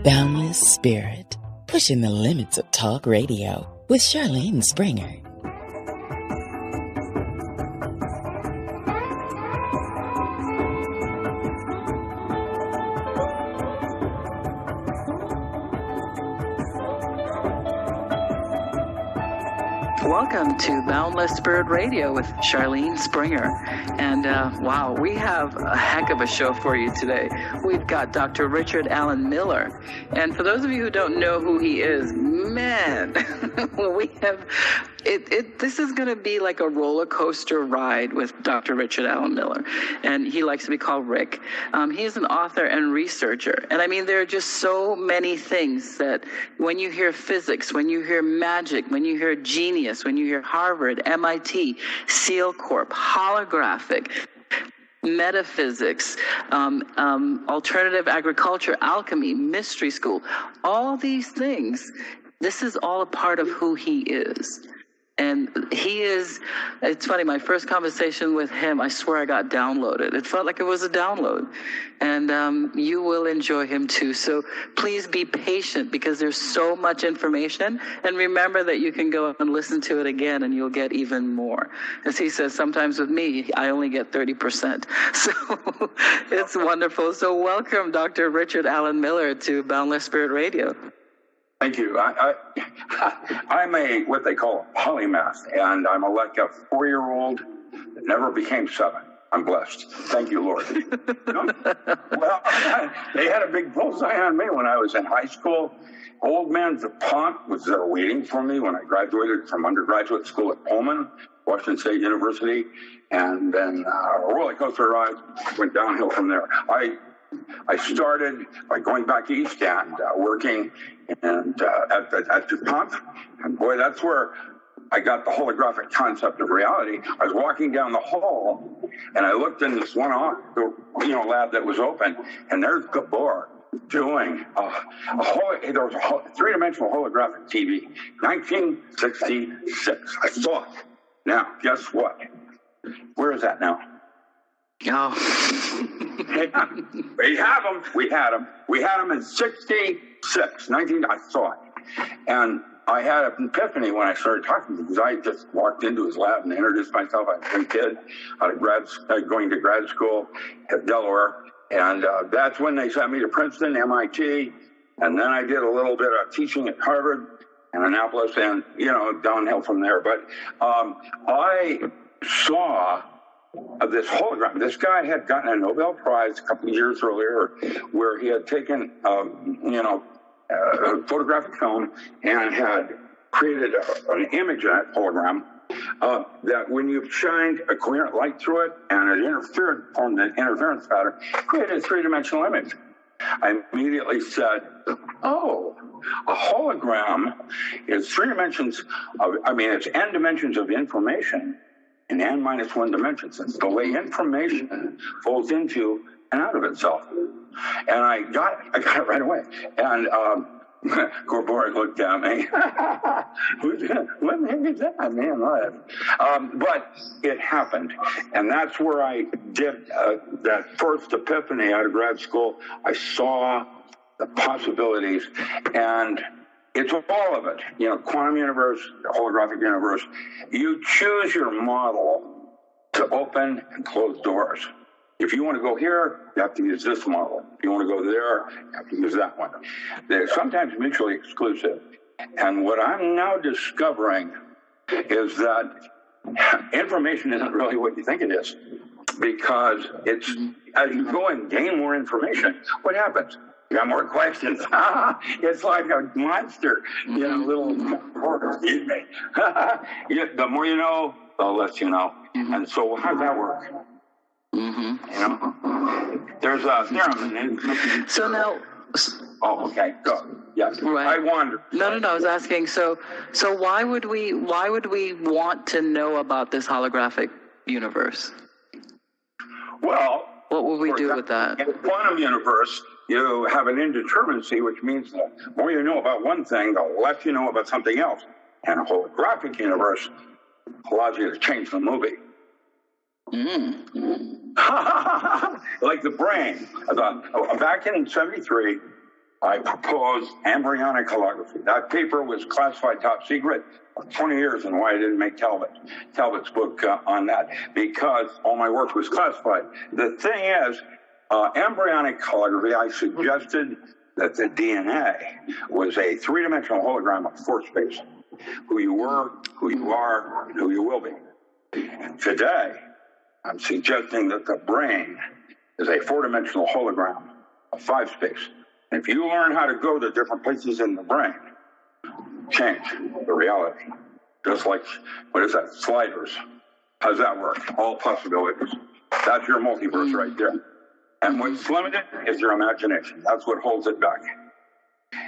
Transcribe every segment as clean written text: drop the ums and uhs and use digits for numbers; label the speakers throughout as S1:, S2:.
S1: Boundless Spirit, pushing the limits of talk radio with Charlene Springer.
S2: Welcome to Boundless Spirit Radio with Charlene Springer. And wow, we have a heck of a show for you today. We've got Dr. Richard Alan Miller. And for those of you who don't know who he is, man, we have... This is going to be like a roller coaster ride with Dr. Richard Alan Miller, and he likes to be called Rick. He's an author and researcher, and I mean, there are just so many things that when you hear physics, when you hear magic, when you hear genius, when you hear Harvard, MIT, SEAL Corp, holographic, metaphysics, alternative agriculture, alchemy, mystery school, all these things, this is all a part of who he is. And he is, it's funny, my first conversation with him, I swear I got downloaded. It felt like it was a download. And you will enjoy him too. So please be patient because there's so much information. And remember that you can go and listen to it again and you'll get even more. As he says, sometimes with me, I only get 30%. So it's wonderful. So welcome, Dr. Richard Alan Miller to Boundless Spirit Radio.
S3: Thank you. I'm a what they call a polymath, and I'm like a 4-year-old that never became 7. I'm blessed. Thank you, Lord. Well, they had a big bullseye on me when I was in high school. Old man DuPont was there waiting for me when I graduated from undergraduate school at Pullman, Washington State University, and then a roller coaster ride went downhill from there. I started by going back east and working at DuPont. And boy, that's where I got the holographic concept of reality. I was walking down the hall and I looked in this one lab that was open, and there's Gabor doing there was a 3-dimensional holographic TV, 1966. I saw it. Now, guess what? Where is that now?
S2: Oh.
S3: We have them. We had them in 66, 19. I saw it. And I had an epiphany when I started talking to him, because I just walked into his lab and introduced myself. I was a young kid going to grad school at Delaware. And that's when they sent me to Princeton, MIT. And then I did a little bit of teaching at Harvard and Annapolis, and, downhill from there. But I saw this hologram. This guy had gotten a Nobel Prize a couple of years earlier, where he had taken, photographic film and had created an image in that hologram that when you shined a coherent light through it and it formed an interference pattern, created a 3-dimensional image. I immediately said, oh, a hologram is 3 dimensions it's n dimensions of information in n-1 dimensions. It's the way information folds into and out of itself. And I got it right away. And Gabor looked at me. What the heck is that, man? But it happened. And that's where I did that first epiphany out of grad school. I saw the possibilities, and it's all of it. Quantum universe, holographic universe. You choose your model to open and close doors. If you want to go here, you have to use this model. If you want to go there, you have to use that one. They're sometimes mutually exclusive. And what I'm now discovering is that information isn't really what you think it is. Because it's, as you go and gain more information, what happens? You got more questions. It's like a monster, little reporter. Eat me. The more you know, the less you know. Mm-hmm. And so how does that work? Mm-hmm. There's a theorem.
S2: So now...
S3: Oh, okay. Go. Yes.
S2: Right.
S3: I wonder.
S2: No. I was asking. So why would we want to know about this holographic universe?
S3: Well,
S2: what would we do with that?
S3: In the quantum universe, you have an indeterminacy, which means the more you know about one thing, the less you know about something else. And a holographic universe allows you to change the movie. Like the brain. Back in 73, I proposed embryonic holography. That paper was classified top secret for 20 years, and why I didn't make Talbot's book on that, because all my work was classified. The thing is, embryonic holography, I suggested that the DNA was a three-dimensional hologram of four space. Who you were, who you are, and who you will be. And today, I'm suggesting that the brain is a four-dimensional hologram of five space. And if you learn how to go to different places in the brain, change the reality. Just like, what is that, sliders. How's that work? All possibilities. That's your multiverse right there. And what's limited is your imagination. That's what holds it back.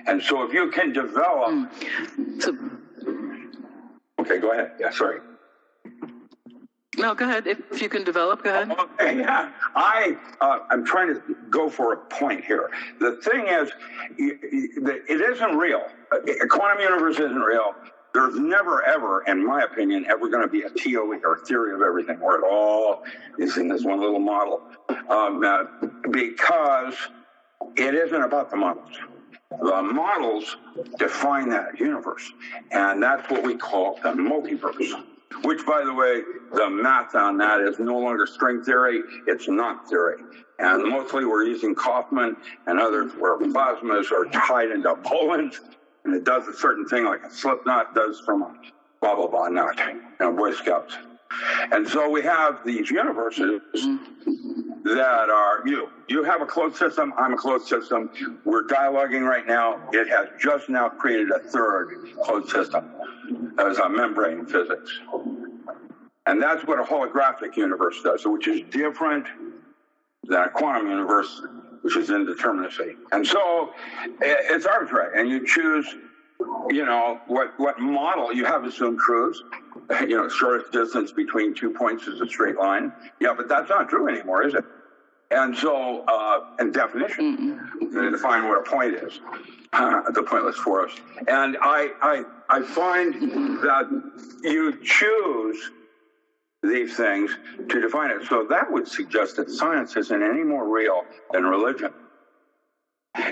S3: And so if you can develop... Okay, go ahead. Yeah, sorry.
S2: No, go ahead. If you can develop, go ahead.
S3: Okay, yeah. I'm trying to go for a point here. The thing is, it isn't real. A quantum universe isn't real. There's never, ever, in my opinion, ever going to be a TOE or theory of everything where it all is in this one little model. Because it isn't about the models. The models define that universe. And that's what we call the multiverse. Which, by the way, the math on that is no longer string theory, it's knot theory. And mostly we're using Kaufman and others where plasmas are tied into bowlines, and it does a certain thing like a slip knot does from a blah, blah, blah knot, Boy Scouts. And so we have these universes that are, you have a closed system, I'm a closed system. We're dialoguing right now. It has just now created a third closed system. As a membrane physics. And that's what a holographic universe does, which is different than a quantum universe, which is indeterminacy. And so it's arbitrary. And you choose, what model. You have assumed truths. Shortest distance between 2 points is a straight line. Yeah, but that's not true anymore, is it? And so, and definition, to define what a point is, the pointless forest. And I find that you choose these things to define it. So that would suggest that science isn't any more real than religion.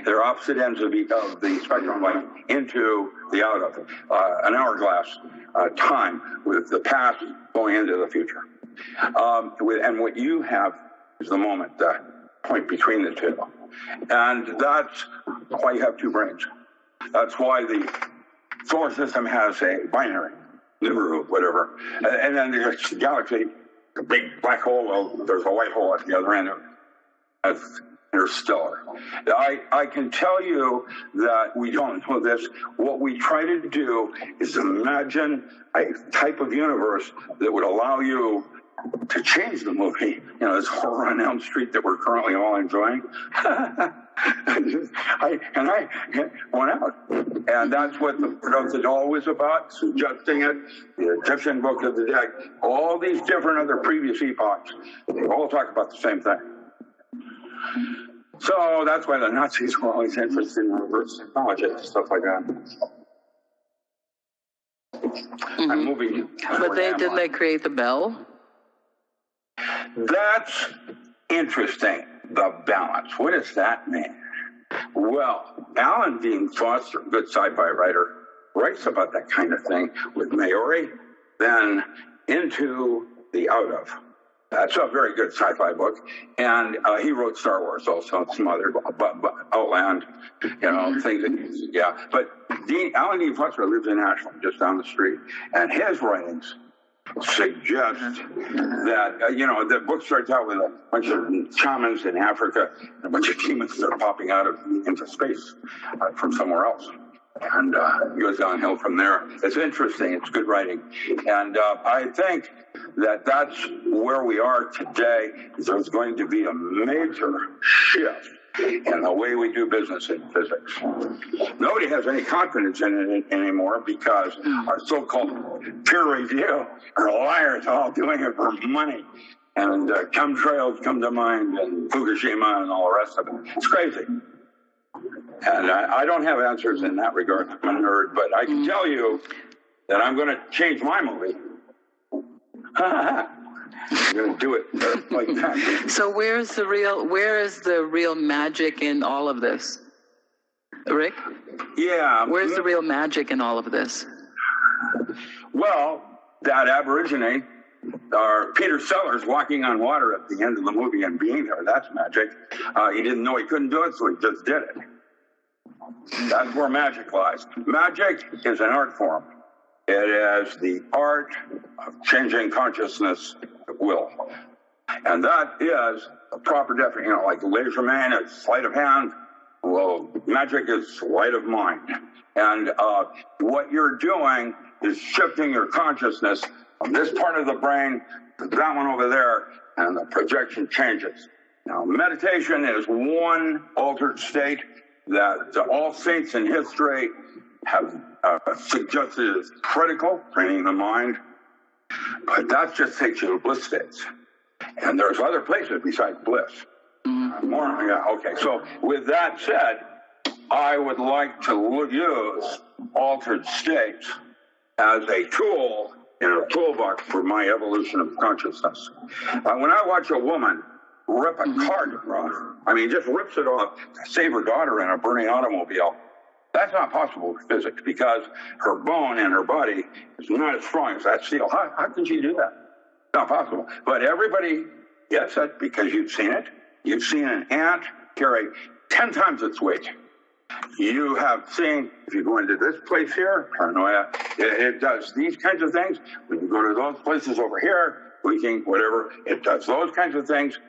S3: They're opposite ends of the spectrum, like into the out of an hourglass time, with the past going into the future. And what you have is the moment, the point between the two. And that's why you have two brains. That's why the solar system has a binary, Nibiru, whatever. And then there's the galaxy, a big black hole, well, there's a white hole at the other end of it. That's interstellar. I can tell you that we don't know this. What we try to do is imagine a type of universe that would allow you to change the movie, this horror on Elm Street that we're currently all enjoying. I went out. And that's what the Bird of the Doll was about, suggesting it, the Egyptian Book of the Dead, all these different other previous epochs, they all talk about the same thing. So that's why the Nazis were always interested in reverse technology and stuff like that. I'm moving.
S2: But didn't they create the bell?
S3: That's interesting, the balance. What does that mean? Well, Alan Dean Foster, good sci-fi writer, writes about that kind of thing with Maori, then Into the Out of. That's a very good sci-fi book. And he wrote Star Wars also, some other, Outland, things that, yeah. But Alan Dean Foster lives in Ashland, just down the street. And his writings suggest that, the book starts out with a bunch of shamans in Africa and a bunch of demons that are popping out into space from somewhere else. And it goes downhill from there. It's interesting. It's good writing. And I think that that's where we are today. There's going to be a major shift in the way we do business in physics. Nobody has any confidence in it anymore because our so-called peer review are liars, all doing it for money. And chemtrails come to mind, and Fukushima and all the rest of it. It's crazy. And I don't have answers in that regard. I'm a nerd, but I can tell you that I'm going to change my movie. I'm going to do it like that.
S2: So where is the real magic in all of this? Rick?
S3: Yeah.
S2: Where's the real magic in all of this?
S3: Well, that Aborigine, or Peter Sellers walking on water at the end of the movie and being there, that's magic. He didn't know he couldn't do it, so he just did it. That's where magic lies. Magic is an art form. It is the art of changing consciousness at will. And that is a proper definition, like laser man is sleight of hand. Well, magic is sleight of mind. And what you're doing is shifting your consciousness from this part of the brain to that one over there, and the projection changes. Now, meditation is one altered state that all saints in history have suggested is critical, training the mind. But that just takes you to bliss states. And there's other places besides bliss. Okay. So with that said, I would like to use altered states as a tool in a toolbox for my evolution of consciousness. When I watch a woman rip a card across, just rips it off to save her daughter in a burning automobile, that's not possible with physics, because her bone in her body is not as strong as that steel. How can she do that? Not possible. But everybody gets it because you've seen it. You've seen an ant carry 10 times its weight. You have seen, if you go into this place here, paranoia, it does these kinds of things. When you go to those places over here, leaking, whatever, it does those kinds of things.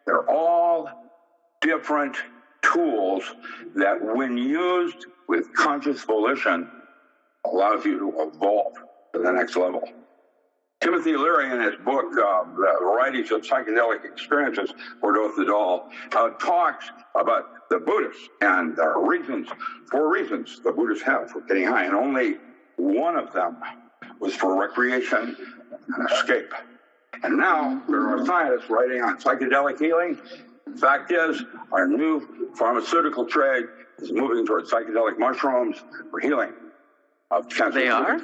S3: They're all different tools that, when used with conscious volition, allows you to evolve to the next level. Timothy Leary, in his book, The Varieties of Psychedelic Experiences, Bordeaux the Doll, talks about the Buddhists and the reasons, 4 reasons the Buddhists have for getting high, and only one of them was for recreation and escape. And now there are scientists writing on psychedelic healing. The fact is, our new pharmaceutical trade is moving towards psychedelic mushrooms for healing of cancer.
S2: They are?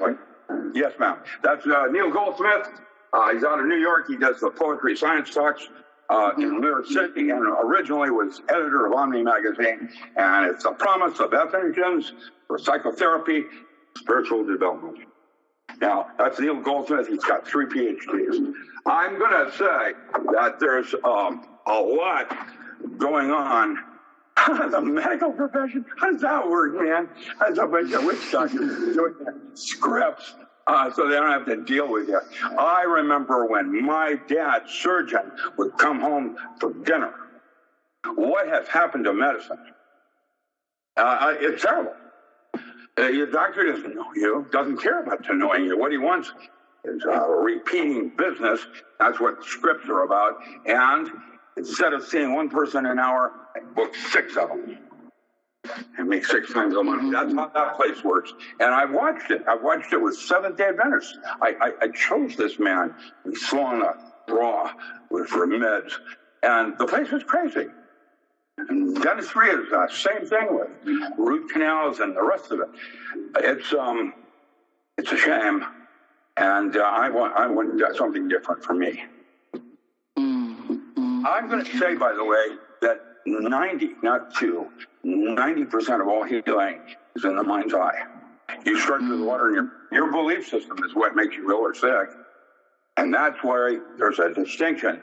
S3: Yes, ma'am. That's Neil Goldsmith. He's out of New York. He does the Poetry Science Talks in New York City, and originally was editor of Omni magazine. And it's a promise of estrogens for psychotherapy, spiritual development. Now, that's Neil Goldsmith. He's got 3 PhDs. I'm going to say that there's a lot going on. The medical profession, how does that work, man? That's a bunch of witch doctors doing scripts so they don't have to deal with you. I remember when my dad's surgeon would come home for dinner. What has happened to medicine? It's terrible. Your doctor doesn't know you, doesn't care about knowing you. What he wants is repeating business. That's what scripts are about. And instead of seeing one person an hour, I book 6 of them and make 6 times the money. That's how that place works. And I watched it. I watched it with Seventh-day Adventists. I chose this man and slung a raw for meds. And the place was crazy. And dentistry is the same thing with root canals and the rest of it. It's a shame. And I want something different for me. I'm going to say, by the way, that 90% of all healing is in the mind's eye. You start with water in your belief system is what makes you ill or sick. And that's why there's a distinction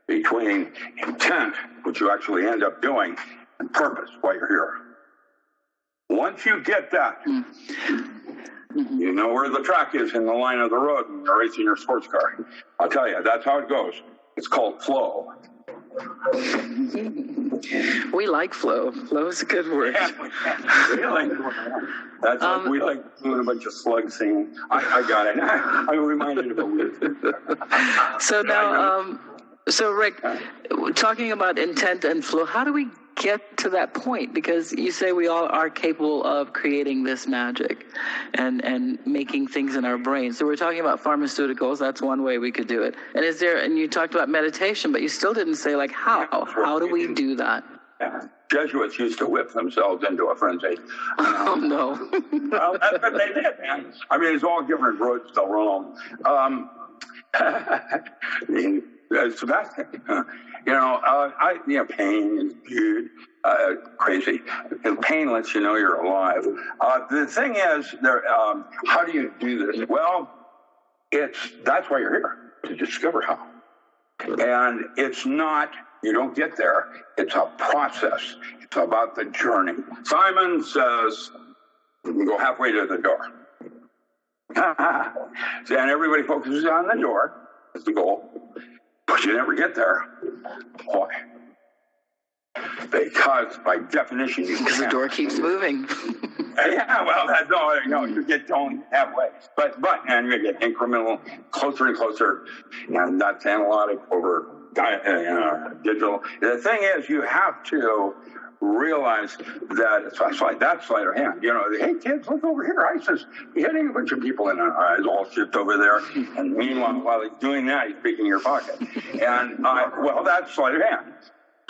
S3: between intent, which you actually end up doing, and purpose, why you're here. Once you get that, you know where the track is in the line of the road when you're racing your sports car. I'll tell you, that's how it goes. It's called flow.
S2: We like flow. Flow is a good word.
S3: Yeah, we like that's like we like doing a bunch of slug singing. I got it. I'm reminded of a weird.
S2: So now, so Rick, talking about intent and flow, how do we get to that point? Because you say we all are capable of creating this magic and making things in our brain. So we're talking about pharmaceuticals. That's one way we could do it. And and you talked about meditation, but you still didn't say how do we do that?
S3: Yeah. Jesuits used to whip themselves into a frenzy.
S2: Oh no.
S3: Well, that's what they did, man. It's all different roads to Rome. Sebastian, pain is good. crazy. And pain lets you know you're alive. The thing is, how do you do this? Well, that's why you're here, to discover how. And it's not, you don't get there. It's a process. It's about the journey. Simon says, we can go halfway to the door. And everybody focuses on the door. That's the goal. But you never get there. Why? Because by definition,
S2: because the door keeps moving.
S3: Yeah, well, that's no, you get going halfway, but and you get incremental, closer and closer, and that's analytic over digital. The thing is, you have to realize that it's like that sleight of hand. Hey kids, look over here. ISIS hitting a bunch of people in our eyes, all shipped over there, and meanwhile, while he's doing that, he's picking your pocket. And well, that's sleight of hand.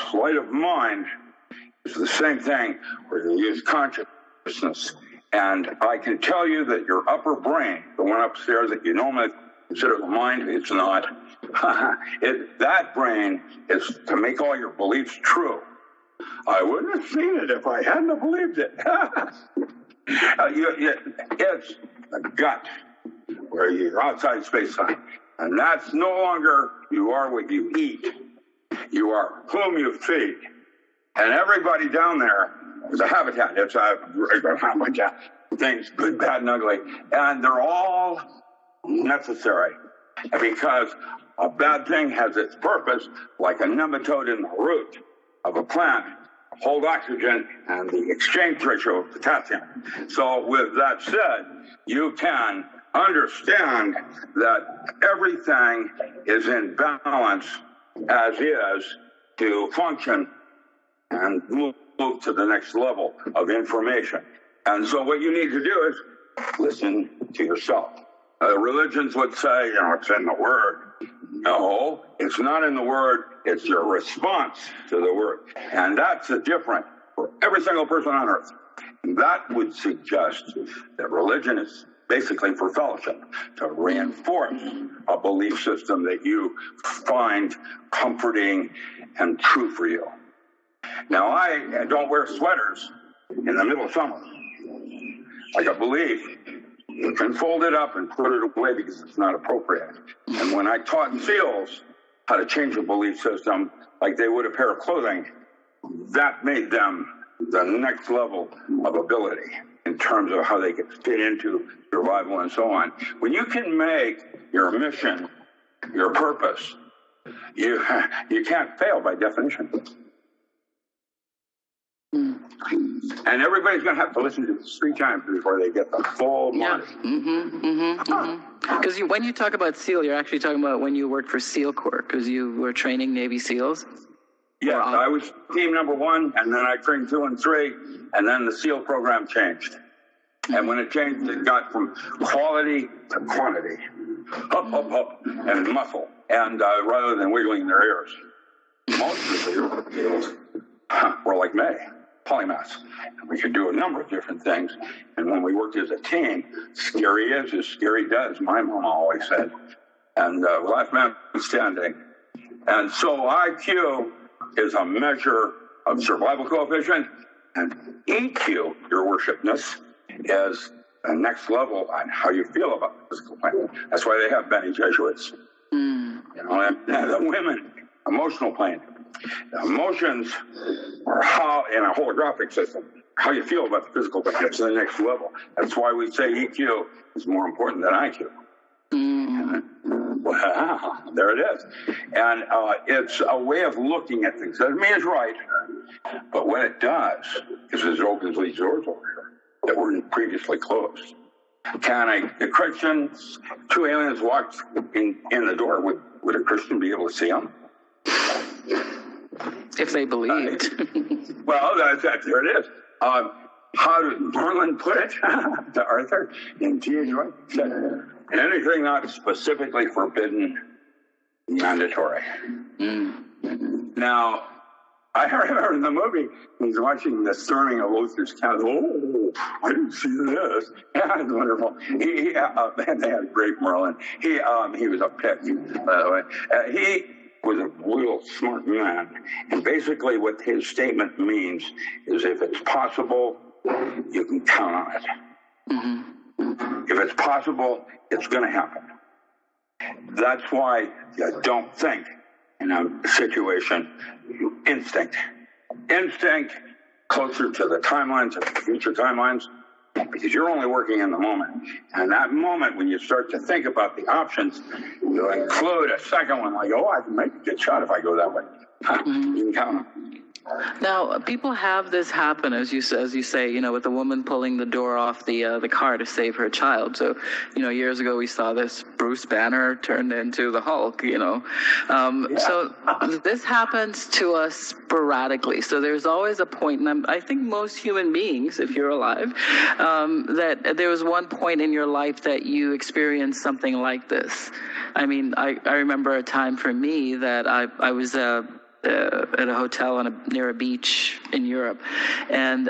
S3: Sleight of mind is the same thing where you use consciousness. And I can tell you that your upper brain, the one upstairs that you normally consider the mind, it's not. That brain is to make all your beliefs true. I wouldn't have seen it if I hadn't have believed it. It's the gut, where you're outside space-time. And that's no longer you are what you eat. You are whom you feed. And everybody down there is a habitat. It's a bunch of things, good, bad, and ugly. And they're all necessary. Because a bad thing has its purpose, like a nematode in the root of a plant, hold oxygen and the exchange ratio of potassium. So with that said, you can understand that everything is in balance as is to function and move to the next level of information. And so what you need to do is listen to yourself. Religions would say, it's in the Word. No, it's not in the Word. It's your response to the Word. And that's the difference for every single person on earth. And that would suggest that religion is basically for fellowship, to reinforce a belief system that you find comforting and true for you. Now, I don't wear sweaters in the middle of summer. Like a belief, you can fold it up and put it away because it's not appropriate. And when I taught SEALs how to change a belief system like they would a pair of clothing, that made them the next level of ability in terms of how they could fit into survival and so on. When you can make your mission your purpose, you can't fail by definition. And everybody's going to have to listen to this 3 times before they get the full money.
S2: Because when you talk about SEAL, you're actually talking about when you worked for SEAL Corps, because you were training Navy SEALs?
S3: Yeah, I was team number 1, and then I trained 2 and 3, and then the SEAL program changed. And when it changed, it got from quality to quantity, up, and muscle, and rather than wiggling their ears. Most of the SEALs were like me, polymaths. And we could do a number of different things. And when we worked as a team, scary is as scary does, my mom always said. And last man standing. And so IQ is a measure of survival coefficient, and EQ, your worshipness, is the next level on how you feel about the physical plane. That's why they have many Jesuits. And the women, emotional plane. The emotions are how, in a holographic system, how you feel about the physical plane. It's the next level. That's why we say EQ is more important than IQ. Wow, there it is. And it's a way of looking at things. Doesn't mean it's right, but what it does is it opens these doors over here that were previously closed. Can a Christian, 2 aliens walked in the door, would a Christian be able to see them?
S2: If they believed.
S3: Well, there it is. How did Merlin put it to Arthur in T.H. White? Anything not specifically forbidden, mandatory. Now, I remember in the movie, he's watching the storming of Luther's castle. Oh, I didn't see this. Yeah, it's wonderful. They had a great Merlin. He was a pick, by the way. was a real smart man. And basically what his statement means is if it's possible, you can count on it. Mm-hmm. If it's possible, it's going to happen. That's why you don't think in a situation, instinct. Instinct closer to the timelines, of the future timelines, because you're only working in the moment. And that moment, when you start to think about the options, you'll include a second one, like, oh, I can make a good shot if I go that way. You can count on it.
S2: Now, people have this happen, as you say, with the woman pulling the door off the car to save her child. So, years ago we saw this Bruce Banner turned into the Hulk, So this happens to us sporadically. So there's always a point, and I think most human beings, if you're alive, that there was one point in your life that you experienced something like this. I mean, I remember a time for me that I was at a hotel near a beach in Europe, and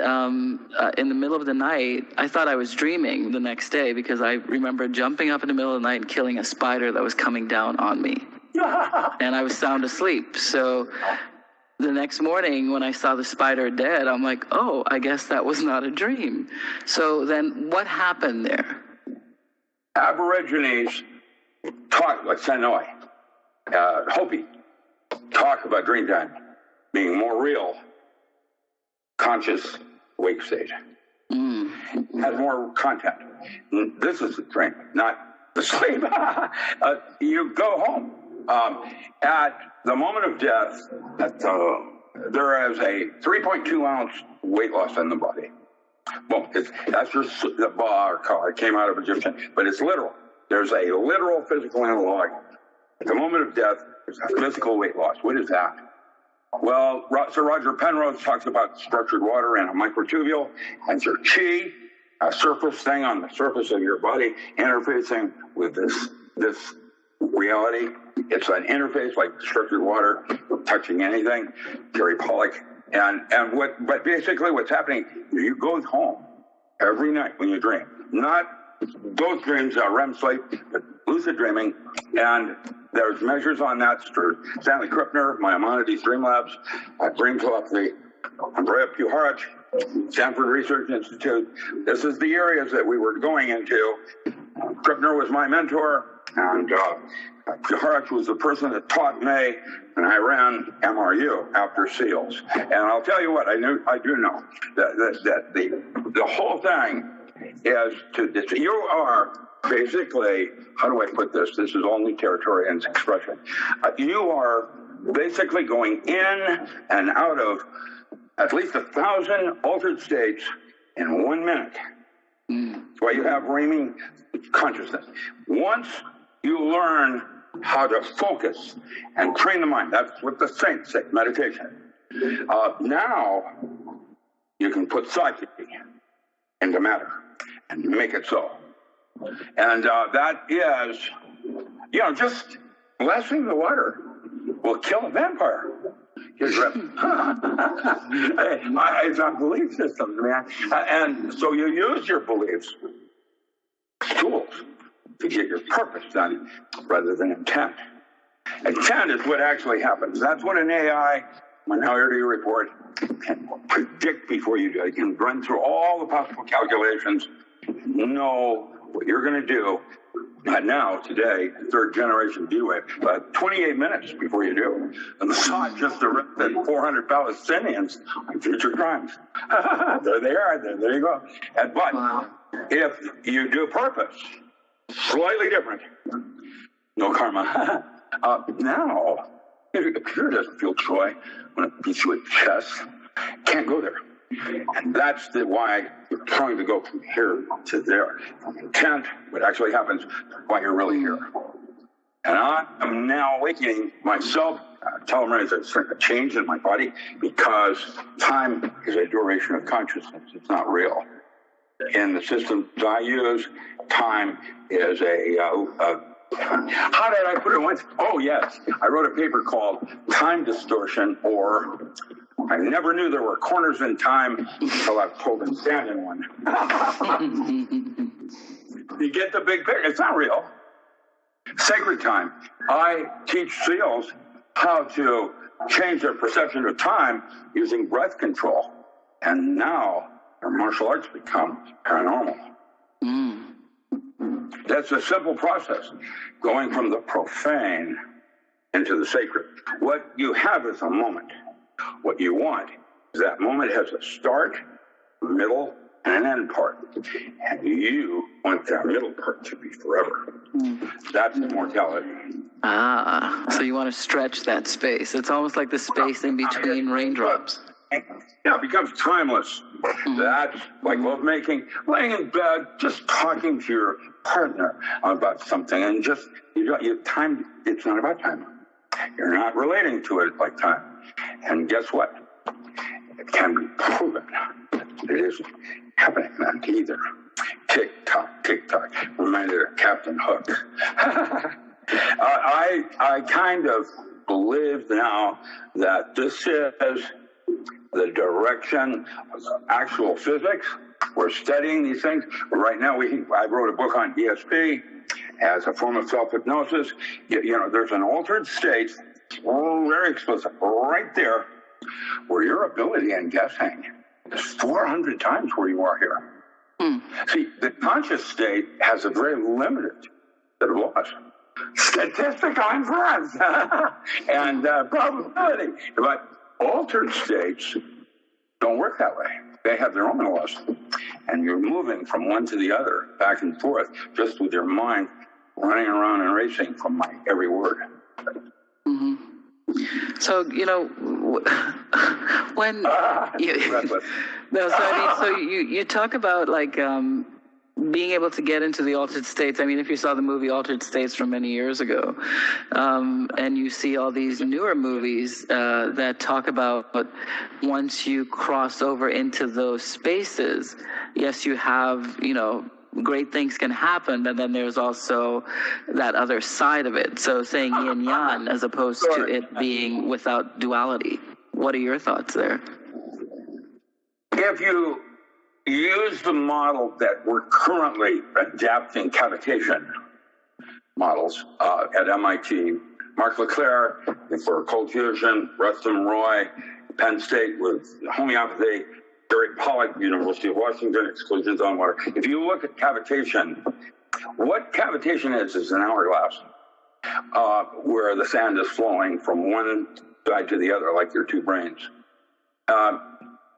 S2: in the middle of the night, I thought I was dreaming the next day, because I remember jumping up in the middle of the night and killing a spider that was coming down on me, and I was sound asleep. So the next morning, when I saw the spider dead, I'm like, oh, I guess that was not a dream. So then what happened there?
S3: Aborigines talk, like Senoi, Hopi, talk about dream time being more real, conscious wake state. Has more content. This is the dream, not the sleep. You go home. At the moment of death, there is a 3.2 ounce weight loss in the body. Well, that's just the bar color. It came out of Egyptian, but it's literal. There's a literal physical analog. At the moment of death, there's a physical weight loss. What is that? Well, Sir Roger Penrose talks about structured water and a microtubule, and your chi, a surface thing on the surface of your body, interfacing with this reality. It's an interface like structured water, touching anything. Jerry Pollock. But basically what's happening, you go home every night when you dream. Not those dreams are REM sleep, but lucid dreaming, and there's measures on that through Stanley Krippner, Maimonides Dream Labs, Dream Telepathy, Andrea Puharich, Stanford Research Institute. This is the areas that we were going into. Krippner was my mentor, and Puharich was the person that taught me, and I ran MRU after SEALs. And I'll tell you what, I do know that the whole thing is you are basically, how do I put this? This is only Territorian's expression. You are basically going in and out of at least 1,000 altered states in 1 minute. That's why you have reaming consciousness. Once you learn how to focus and train the mind, that's what the saints say, meditation. Now you can put psyche into matter and make it so. And that is, just blessing the water will kill a vampire. It's a belief system, man. And so you use your beliefs as tools to get your purpose done rather than intent. Intent is what actually happens. That's what an AI Minority Report can predict before you do. It can run through all the possible calculations, know what you're going to do. Not now, today, third generation D-Wave, but 28 minutes before you do. And the thought just arrested 400 Palestinians on future crimes. There they are. There you go. But if you do purpose, slightly different, no karma. Now, the computer doesn't feel joy when it beats you in the chest. Can't go there. And that's why you're trying to go from here to there. From intent, what actually happens, why you're really here. And I am now awakening myself, telomere is a change in my body, because time is a duration of consciousness. It's not real. In the systems I use, time is how did I put it once? Oh, yes. I wrote a paper called Time Distortion, or I never knew there were corners in time until I was told to stand in one. You get the big picture. It's not real. Sacred time. I teach SEALs how to change their perception of time using breath control. And now their martial arts become paranormal. That's a simple process, going from the profane into the sacred. What you have is a moment. What you want is that moment has a start, middle, and an end part. And you want that middle part to be forever. That's immortality.
S2: So you want to stretch that space. It's almost like the space in between raindrops.
S3: Yeah, it becomes timeless. That's like lovemaking, laying in bed, just talking to your partner about something, and just time. It's not about time. You're not relating to it like time. And guess what? It can be proven that it isn't happening then either. Tick tock, tick tock. Reminded of Captain Hook. I kind of believe now that this is the direction of actual physics. We're studying these things. Right now, I wrote a book on ESP as a form of self-hypnosis. There's an altered state, very explicit, right there, where your ability in guessing is 400 times where you are here. See, the conscious state has a very limited set of laws. Statistical inference and probability. But altered states don't work that way. They have their own laws. And you're moving from one to the other, back and forth, just with your mind running around and racing from my every word.
S2: So, when you talk about like being able to get into the altered states. I mean, if you saw the movie Altered States from many years ago, and you see all these newer movies that talk about once you cross over into those spaces, yes, you have, great things can happen, but then there's also that other side of it. So saying yin yang as opposed to it being without duality. What are your thoughts there?
S3: If you use the model that we're currently adapting cavitation models at MIT, Mark LeClaire for cold fusion, Rustum Roy, Penn State with homeopathy, Gary Pollack, University of Washington, exclusions on water. If you look at cavitation, what cavitation is an hourglass where the sand is flowing from one side to the other, like your two brains.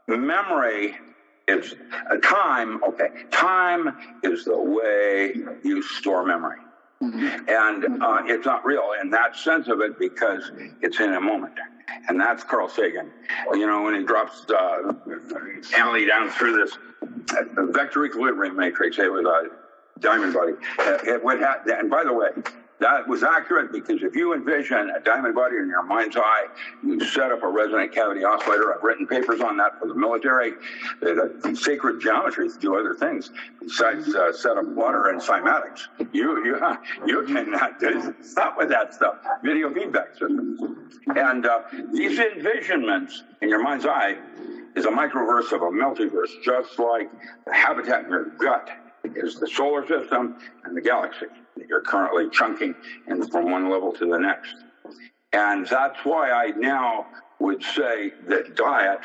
S3: Memory is time. Okay, time is the way you store memory. And it's not real in that sense of it because it's in a moment. And that's Carl Sagan. When he drops Annalee down through this vector equilibrium matrix, it was a diamond body. And by the way, that was accurate because if you envision a diamond body in your mind's eye, you set up a resonant cavity oscillator. I've written papers on that for the military. The sacred geometries do other things besides set up water and cymatics. You cannot stop with that stuff. Video feedback systems. And these envisionments in your mind's eye is a microverse of a multiverse, just like the habitat in your gut is the solar system and the galaxy that you're currently chunking in from one level to the next. And that's why I now would say that diet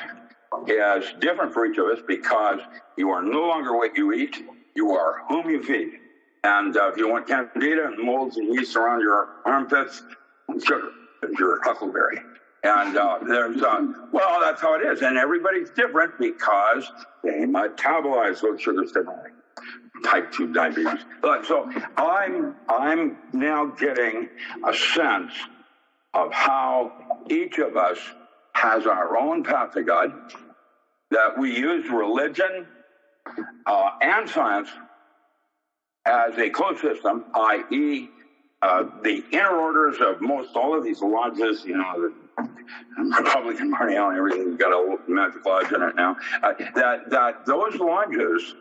S3: is different for each of us because you are no longer what you eat, you are whom you feed. And if you want candida and molds and yeast around your armpits, sugar is your huckleberry. And that's how it is. And everybody's different because they metabolize those sugars differently. Type 2 diabetes. So I'm now getting a sense of how each of us has our own path to God, that we use religion and science as a closed system, i.e., the inner orders of most all of these lodges, the Republican Party and everything's got a magic lodge in it now, that those lodges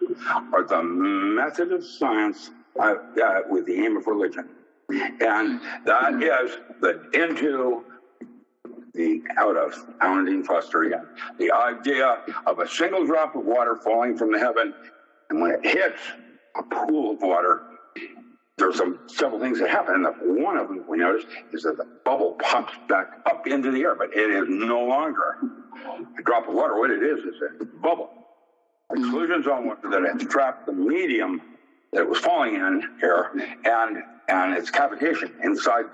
S3: are the method of science with the aim of religion. And that is the into the out of, Pounding Foster again. The idea of a single drop of water falling from the heaven, and when it hits a pool of water, there's several things that happen. And one of them we noticed is that the bubble pops back up into the air, but it is no longer a drop of water. What it is a bubble. Exclusion zone that has trapped the medium that it was falling in here, and its cavitation inside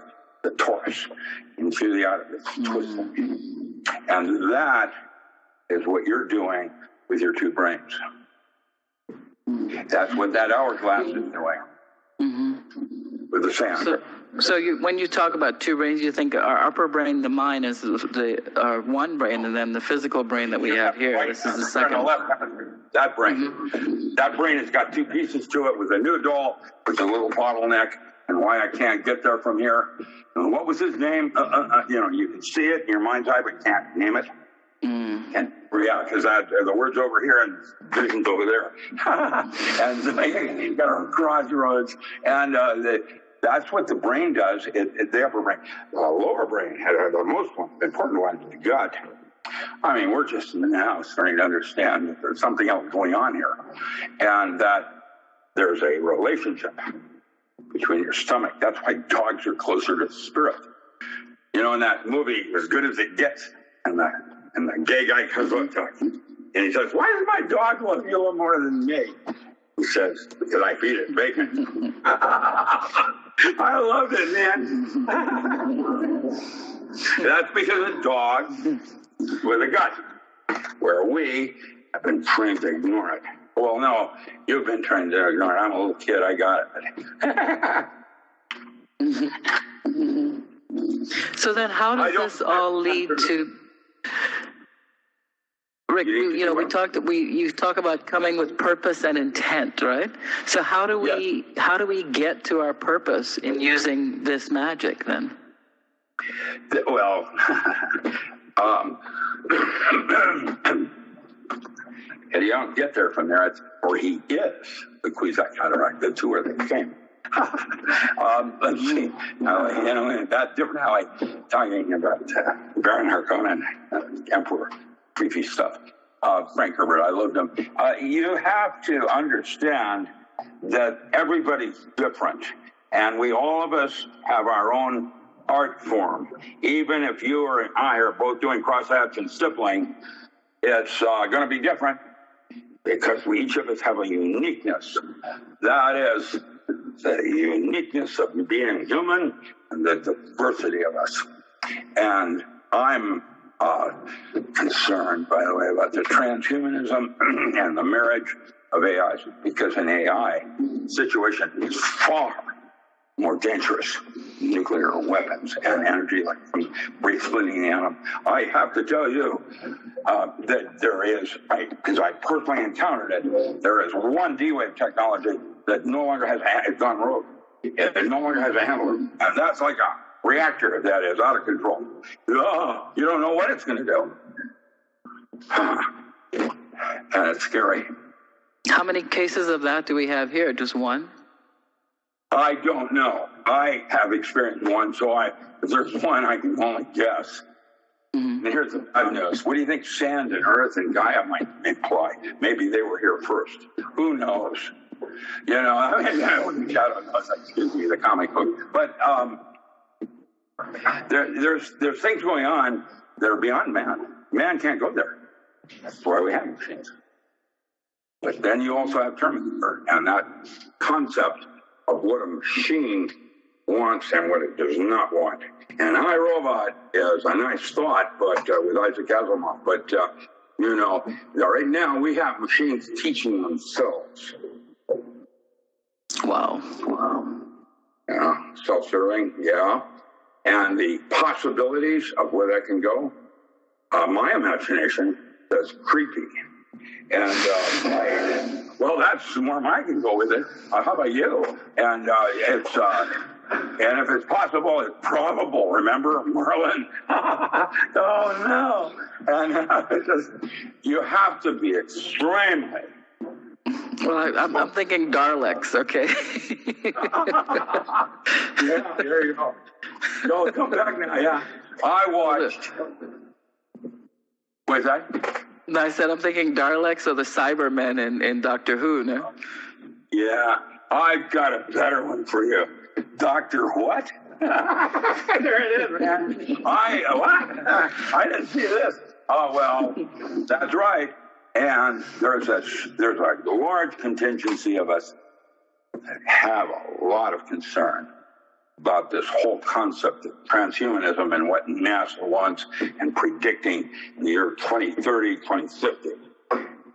S3: the torus, into the outer, it's twisting. And that is what you're doing with your two brains. That's what that hourglass is doing with the sand.
S2: So when you talk about two brains, you think our upper brain, the mind, is our one brain, and then the physical brain that we have here.
S3: Right,
S2: this is the second.
S3: That brain. That brain has got two pieces to it with a new doll, with a little bottleneck, and why I can't get there from here. And what was his name? You can see it in your mind's eye, but can't name it. Yeah, because the word's over here and vision's over there. And so you got a crossroads, and that's what the brain does. The upper brain, the lower brain, the most important one, the gut. I mean, we're just now starting to understand that there's something else going on here, and that there's a relationship between your stomach. That's why dogs are closer to the spirit. You know, in that movie, As Good as It Gets, and the gay guy comes up to him, and he says, "Why does my dog love you a little more than me?" He says, "Because I feed it bacon." I loved it, man. That's because of dogs with a gut, where we have been trained to ignore it. Well, no, you've been trained to ignore it. I'm a little kid. I got it.
S2: So then how does this all lead to... Rick, you talk about coming with purpose and intent, right? So how do we get to our purpose in using this magic then?
S3: Well, and you don't get there from there. It's where he is, the Cuisinart cataract. The two are the same. Let's see. That's different how talking about Baron Harkonnen, Emperor, creepy stuff. Frank Herbert, I loved him. You have to understand that everybody's different, and all of us have our own art form. Even if you or I are both doing cross-hatch and stippling, it's going to be different because we each of us have a uniqueness. That is the uniqueness of being human and the diversity of us. And I'm concerned, by the way, about the transhumanism and the marriage of AIs, because an AI situation is far more dangerous than nuclear weapons and energy, like from splitting the atom. I have to tell you that there is, because I personally encountered it, there is one D-Wave technology that no longer has it's gone rogue. It no longer has a handler. And that's like a reactor that is out of control. You don't know what it's going to do. And it's scary.
S2: How many cases of that do we have here? Just one?
S3: I don't know. I have experienced one, so if there's one, I can only guess. And here's the bad news. What do you think sand and earth and Gaia might imply? Maybe they were here first. Who knows? You know, I mean, I don't know. Excuse me, the comic book. But there's things going on that are beyond man. Man can't go there. That's why we have machines. But then you also have Terminator, and that concept of what a machine wants and what it does not want. And iRobot is a nice thought, but with Isaac Asimov. But right now we have machines teaching themselves.
S2: Wow.
S3: Yeah, self-serving. Yeah, and the possibilities of where that can go. My imagination is creepy. And well, that's where I can go with it. How about you? And it's and if it's possible, it's probable. Remember, Merlin? Oh no! And it's just you have to be extremely.
S2: Well, I'm thinking Daleks. Okay.
S3: Yeah, there you go. No, come back now. Yeah, I watched. What's that?
S2: No, I said I'm thinking Daleks or the Cybermen in Doctor Who, no?
S3: Yeah, I've got a better one for you. Dr. What? There it is, man. What? I didn't see this. Oh, well, that's right. And there's a large contingency of us that have a lot of concern about this whole concept of transhumanism and what NASA wants and predicting in the year 2030, 2050.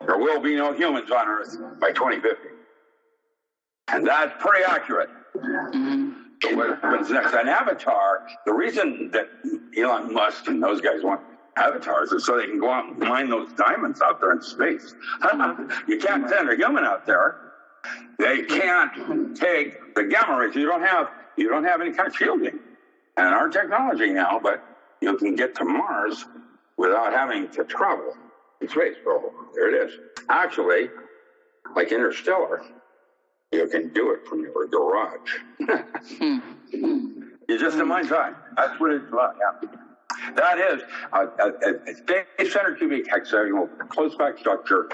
S3: There will be no humans on Earth by 2050. And that's pretty accurate. So what happens next? An avatar, the reason that Elon Musk and those guys want avatars is so they can go out and mine those diamonds out there in space. You can't send a human out there. They can't take the gamma rays. You don't have any kind of shielding. And our technology now, but you can get to Mars without having to travel in space. Oh, there it is. Actually, like Interstellar, you can do it from your garage. You're just in mind's eye. That's what it's about, yeah. That is a space center cubic hexagonal close-back structure,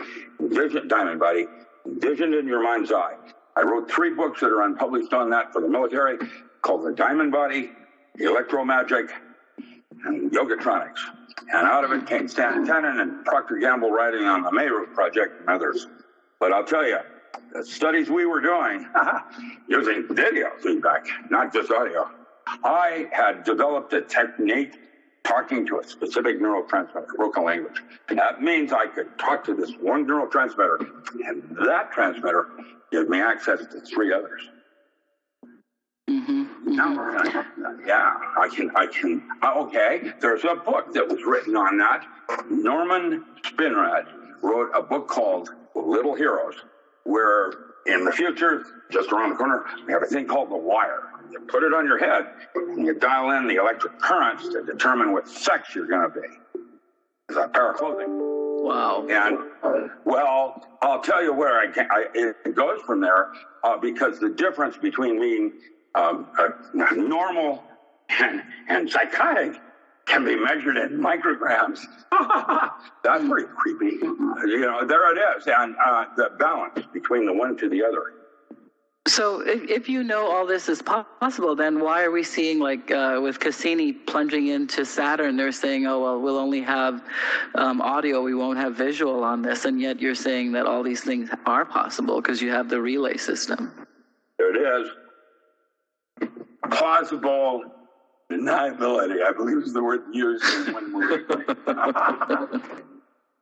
S3: diamond body, envisioned in your mind's eye. I wrote 3 books that are unpublished on that for the military, called The Diamond Body, Electromagic, and Yogatronics. And out of it came Stan Tenen and Procter Gamble writing on the Mayru Project and others. But I'll tell you, the studies we were doing using video feedback, not just audio, I had developed a technique talking to a specific neurotransmitter, broken language. That means I could talk to this one neurotransmitter, and that transmitter gave me access to 3 others. Now we're gonna, I can. Okay, there's a book that was written on that. Norman Spinrad wrote a book called Little Heroes, where in the future, just around the corner, we have a thing called the wire. You put it on your head, and you dial in the electric currents to determine what sex you're going to be. It's a pair of clothing.
S2: Wow.
S3: And, well, I'll tell you where it goes from there, because the difference between being normal and psychotic can be measured in micrograms. That's pretty creepy. There it is. And the balance between the one to the other.
S2: So if you know all this is possible, then why are we seeing, like with Cassini plunging into Saturn, they're saying, oh, well, we'll only have audio, we won't have visual on this. And yet you're saying that all these things are possible because you have the relay system.
S3: There it is. Plausible deniability, I believe is the word used in one movie.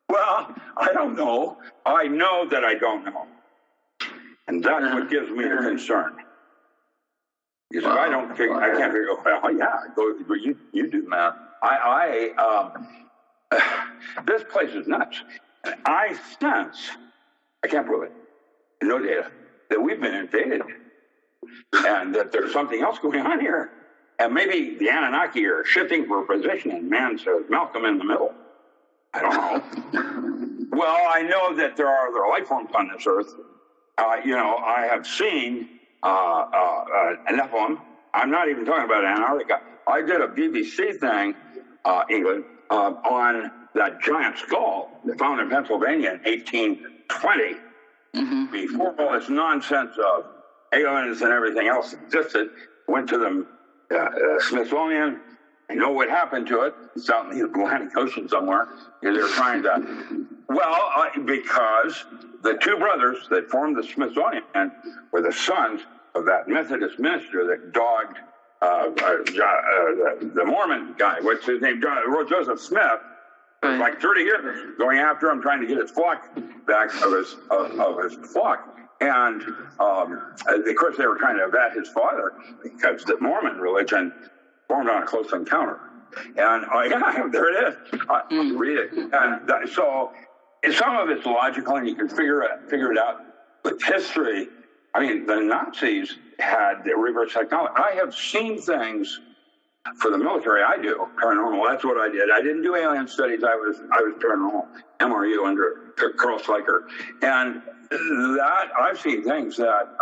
S3: Well, I don't know. I know that I don't know. And that's what gives me the concern. Because if I can't figure out, well, yeah, but you do, man. This place is nuts. And I sense, I can't prove it, no data, that we've been invaded. And that there's something else going on here. And maybe the Anunnaki are shifting for position and man says, Malcolm in the middle. I don't know. Well, I know that there are other life forms on this earth. I have seen Nephilim. I'm not even talking about Antarctica. I did a BBC thing, England, on that giant skull they found in Pennsylvania in 1820. Before all this nonsense of aliens and everything else existed, went to the Smithsonian. I know what happened to it. It's out in the Atlantic Ocean somewhere. They're trying to, because the 2 brothers that formed the Smithsonian were the sons of that Methodist minister that dogged the Mormon guy. What's his name? Joseph Smith. For like 30 years, going after him, trying to get his flock back of his flock. And, of course, they were trying to vet his father because the Mormon religion formed on a close encounter. And, there it is. Read it. And so some of it's logical, and you can figure it out. With history, I mean, the Nazis had the reverse psychology. I have seen things for the military. I do paranormal. That's what I did. I didn't do alien studies. I was paranormal, MRU under Carl Sliker. And that I've seen things that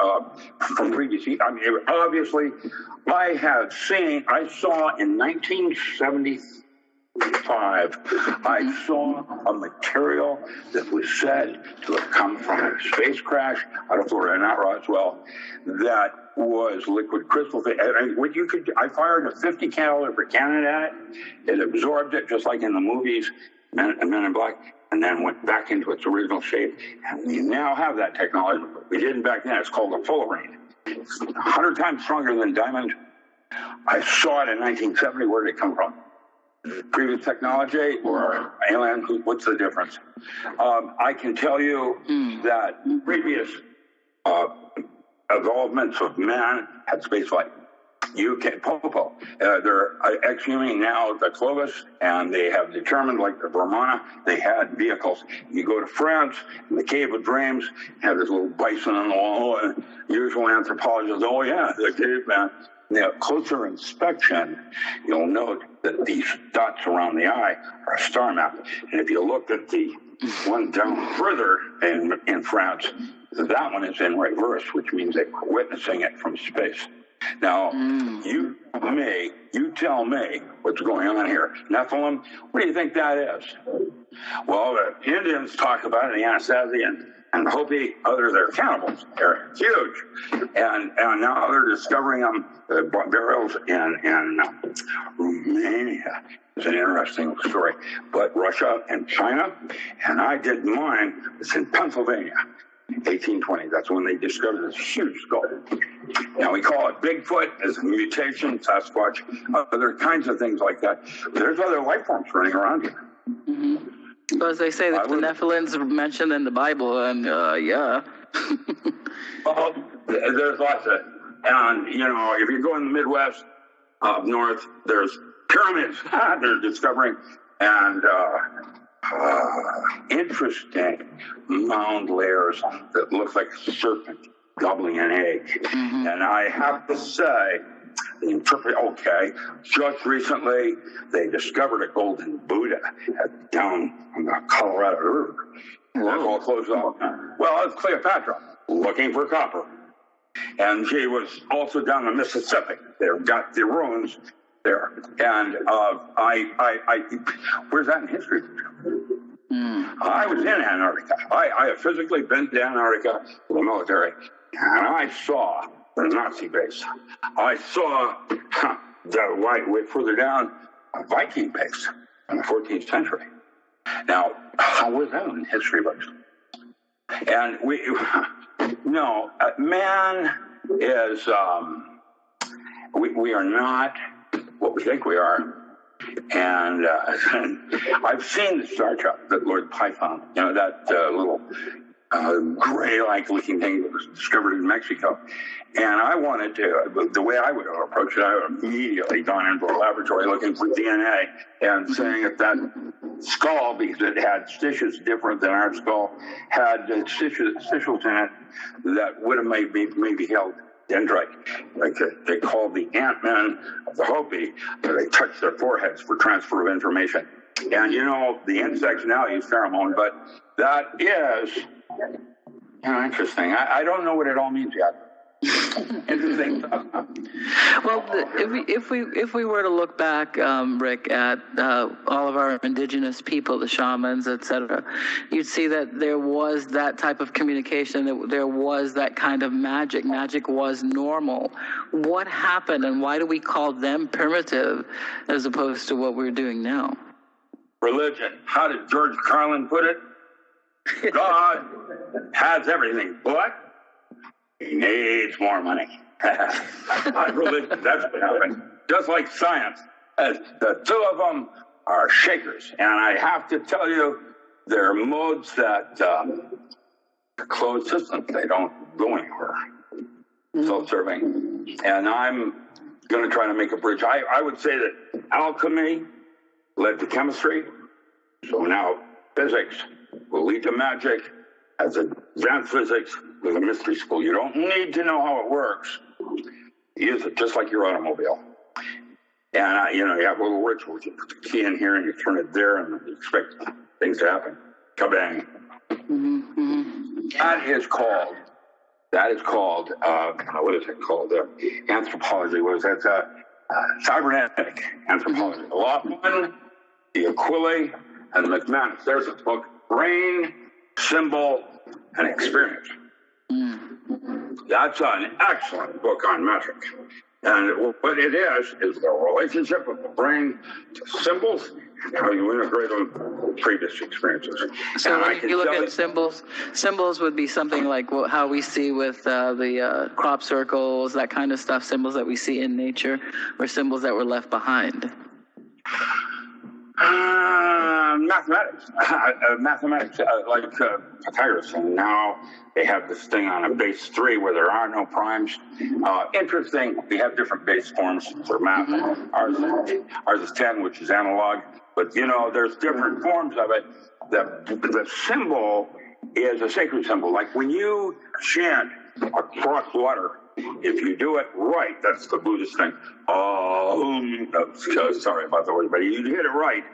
S3: from previous. I mean, obviously, I saw in 1970. 5, I saw a material that was said to have come from a space crash out of Florida, not Roswell, that was liquid crystal. I fired a 50 caliber cannon at it. It absorbed it just like in the movies, Men in Black, and then went back into its original shape. And we now have that technology. We didn't back then. It's called a fullerene. It's 100 times stronger than diamond. I saw it in 1970. Where did it come from? Previous technology or alien? What's the difference? I can tell you that previous evolvements of man had spaceflight. You can Popo. They're exhuming now the Clovis, and they have determined, like the Brahmana, they had vehicles. You go to France, in the Cave of Dreams, have this little bison on the wall, and usual anthropologists, oh yeah, the caveman. Now, closer inspection, you'll note that these dots around the eye are a star map. And if you look at the one down further in France, that one is in reverse, which means they're witnessing it from space. Now, you tell me what's going on here. Nephilim, what do you think that is? Well, the Indians talk about it, the Anasazi and Hopi, they're cannibals. They're huge. And now they're discovering them, burials in Romania. It's an interesting story. But Russia and China, and I did mine, it's in Pennsylvania. 1820, that's when they discovered this huge skull. Now we call it Bigfoot as a mutation, Sasquatch, other kinds of things like that. There's other life forms running around here.
S2: Well, as they say, that the Nephilims are mentioned in the Bible, and yeah.
S3: Well, there's lots of, and if you go in the Midwest, up north, there's pyramids they're discovering, and interesting mound layers that look like a serpent gobbling an egg. And I have to say, just recently they discovered a golden Buddha down on the Colorado River. That's all closed off. Well, it's Cleopatra looking for copper. And she was also down the Mississippi. They've got the ruins there. And where's that in history? I was in Antarctica. I have physically been to Antarctica for the military, and I saw the Nazi base. I saw way further down a Viking base in the 14th century. Now, how was that in history books? And man is, we are not what we think we are. And I've seen the Star Trek, that Lord Python, that little gray-like looking thing that was discovered in Mexico. And I wanted to, the way I would have approached it, I would have immediately gone into a laboratory looking for DNA and saying that skull, because it had stitches different than our skull, had stitches in it that would have maybe held dendrite, like they called the Ant-Men of the Hopi, where they touch their foreheads for transfer of information. And the insects now use pheromone, but that is interesting. I don't know what it all means yet. Interesting stuff.
S2: Well, if we were to look back, Rick, at all of our indigenous people, the shamans, etc., you'd see that there was that type of communication. That there was that kind of magic. Magic was normal. What happened, and why do we call them primitive as opposed to what we're doing now?
S3: Religion. How did George Carlin put it? God has everything, but he needs more money. Religion, that's what happened. Just like science. The two of them are shakers. And I have to tell you, they're modes that closed systems. They don't go anywhere. Self-serving. And I'm going to try to make a bridge. I would say that alchemy led to chemistry. So now physics will lead to magic. As advanced physics with a mystery school, you don't need to know how it works. Use it just like your automobile. And, you have little rituals. You put the key in here and you turn it there and you expect things to happen. Kabang. That is called, what is it called? Anthropology. What is that? Cybernetic anthropology. The law of one the Aquila, and the McManus. There's a book, Brain, Symbol, and Experience. That's an excellent book on magic. And what it is the relationship of the brain to symbols and how you integrate them with previous experiences.
S2: So when you look at symbols would be something like how we see with the crop circles, that kind of stuff, symbols that we see in nature, or symbols that were left behind.
S3: Mathematics, like Pythagoras, and now they have this thing on a base 3 where there are no primes. Interesting, we have different base forms for math. Ours is 10, which is analog, but there's different forms of it. The symbol is a sacred symbol. Like when you chant across water, if you do it right, that's the Buddhist thing. Sorry about the word, but you hit it right.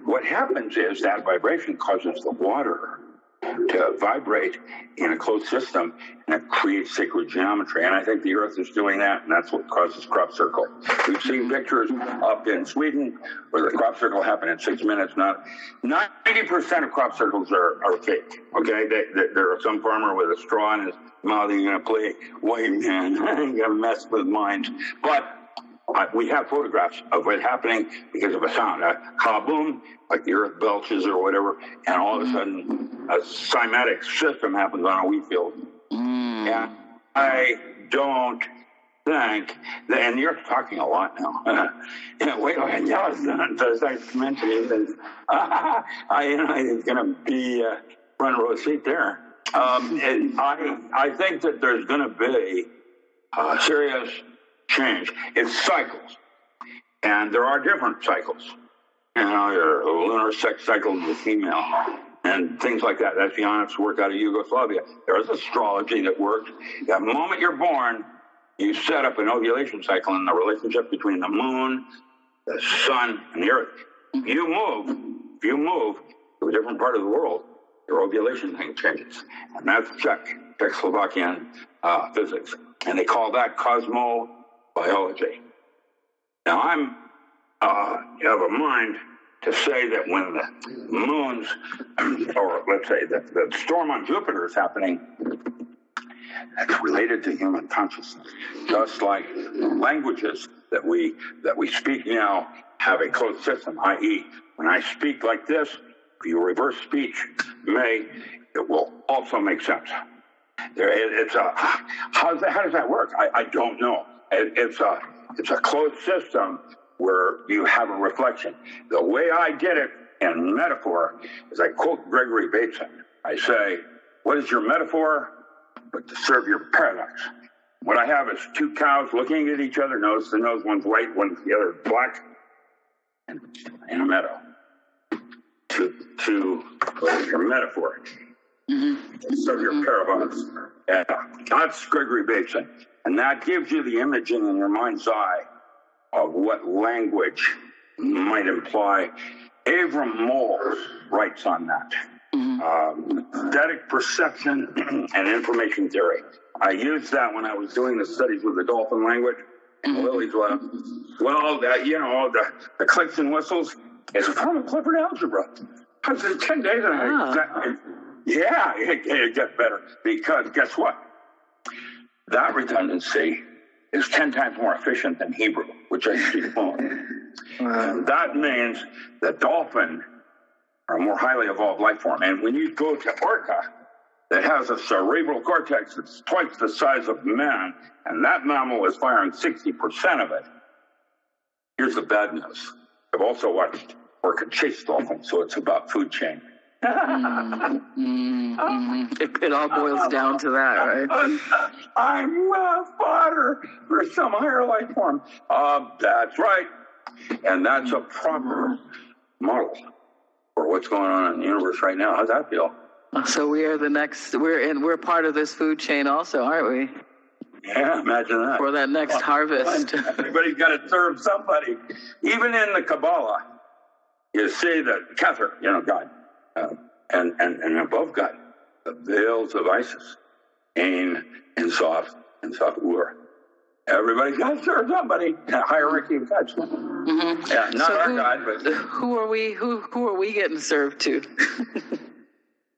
S3: What happens is that vibration causes the water to vibrate in a closed system, and it creates sacred geometry. And I think the Earth is doing that, and that's what causes crop circle. We've seen pictures up in Sweden where the crop circle happened in 6 minutes. Not 90% of crop circles are fake. Okay, there are some farmer with a straw in his mouth. You're going to play white man. You're going to mess with minds, but. We have photographs of it happening because of a sound, a kaboom, like the earth belches or whatever, and all of a sudden a cymatic system happens on a wheat field. And I don't think that, and you're talking a lot now. Wait a minute, does I mention anything? It's going to be front row seat there. I think that there's going to be serious change. It's cycles, and there are different cycles. Your lunar sex cycle of the female, and things like that. That's the onyx work out of Yugoslavia. There is astrology that works. The moment you're born, you set up an ovulation cycle in the relationship between the moon, the sun, and the earth. If you move to a different part of the world, your ovulation thing changes, and that's Czechoslovakian physics, and they call that cosmobiology. Now, I'm of a mind to say that when the moons, or let's say that the storm on Jupiter is happening, that's related to human consciousness. Just like languages that we speak now have a closed system, i.e., when I speak like this, if you reverse speech, it will also make sense. How does that work? I don't know. It's a closed system where you have a reflection. The way I did it in metaphor is I quote Gregory Bateson. I say, what is your metaphor but to serve your paradox? What I have is two cows looking at each other. Notice the nose, one's white, one's the other black, and in a meadow. What is your metaphor? To serve your paradox. Yeah, that's Gregory Bateson. And that gives you the imaging in your mind's eye of what language might imply. Avram Moles writes on that. Aesthetic perception and information theory. I used that when I was doing the studies with the dolphin language. Lily's lab. Well, the clicks and whistles is a form of Clifford algebra. Because in 10 days, it gets better. Because guess what? That redundancy is 10 times more efficient than Hebrew, which I speak fluently. That means that dolphin are a more highly evolved life form. And when you go to orca, that has a cerebral cortex that's twice the size of man, and that mammal is firing 60% of it. Here's the bad news. I've also watched orca chase dolphins, so it's about food chain.
S2: It all boils down to that, right?
S3: I'm fodder for some higher life form. That's right. And that's a proper model for what's going on in the universe right now. How's that feel?
S2: So we are we're part of this food chain also, aren't we?
S3: Yeah, imagine that.
S2: For that next harvest.
S3: Everybody's got to serve somebody. Even in the Kabbalah, you see that Kether, God, and above God, the veils of Isis, Ain, and Sof, Ur. Everybody's got to serve somebody. Hierarchy of God. Mm-hmm. Yeah, not our God, but
S2: who are we? Who are we getting served to?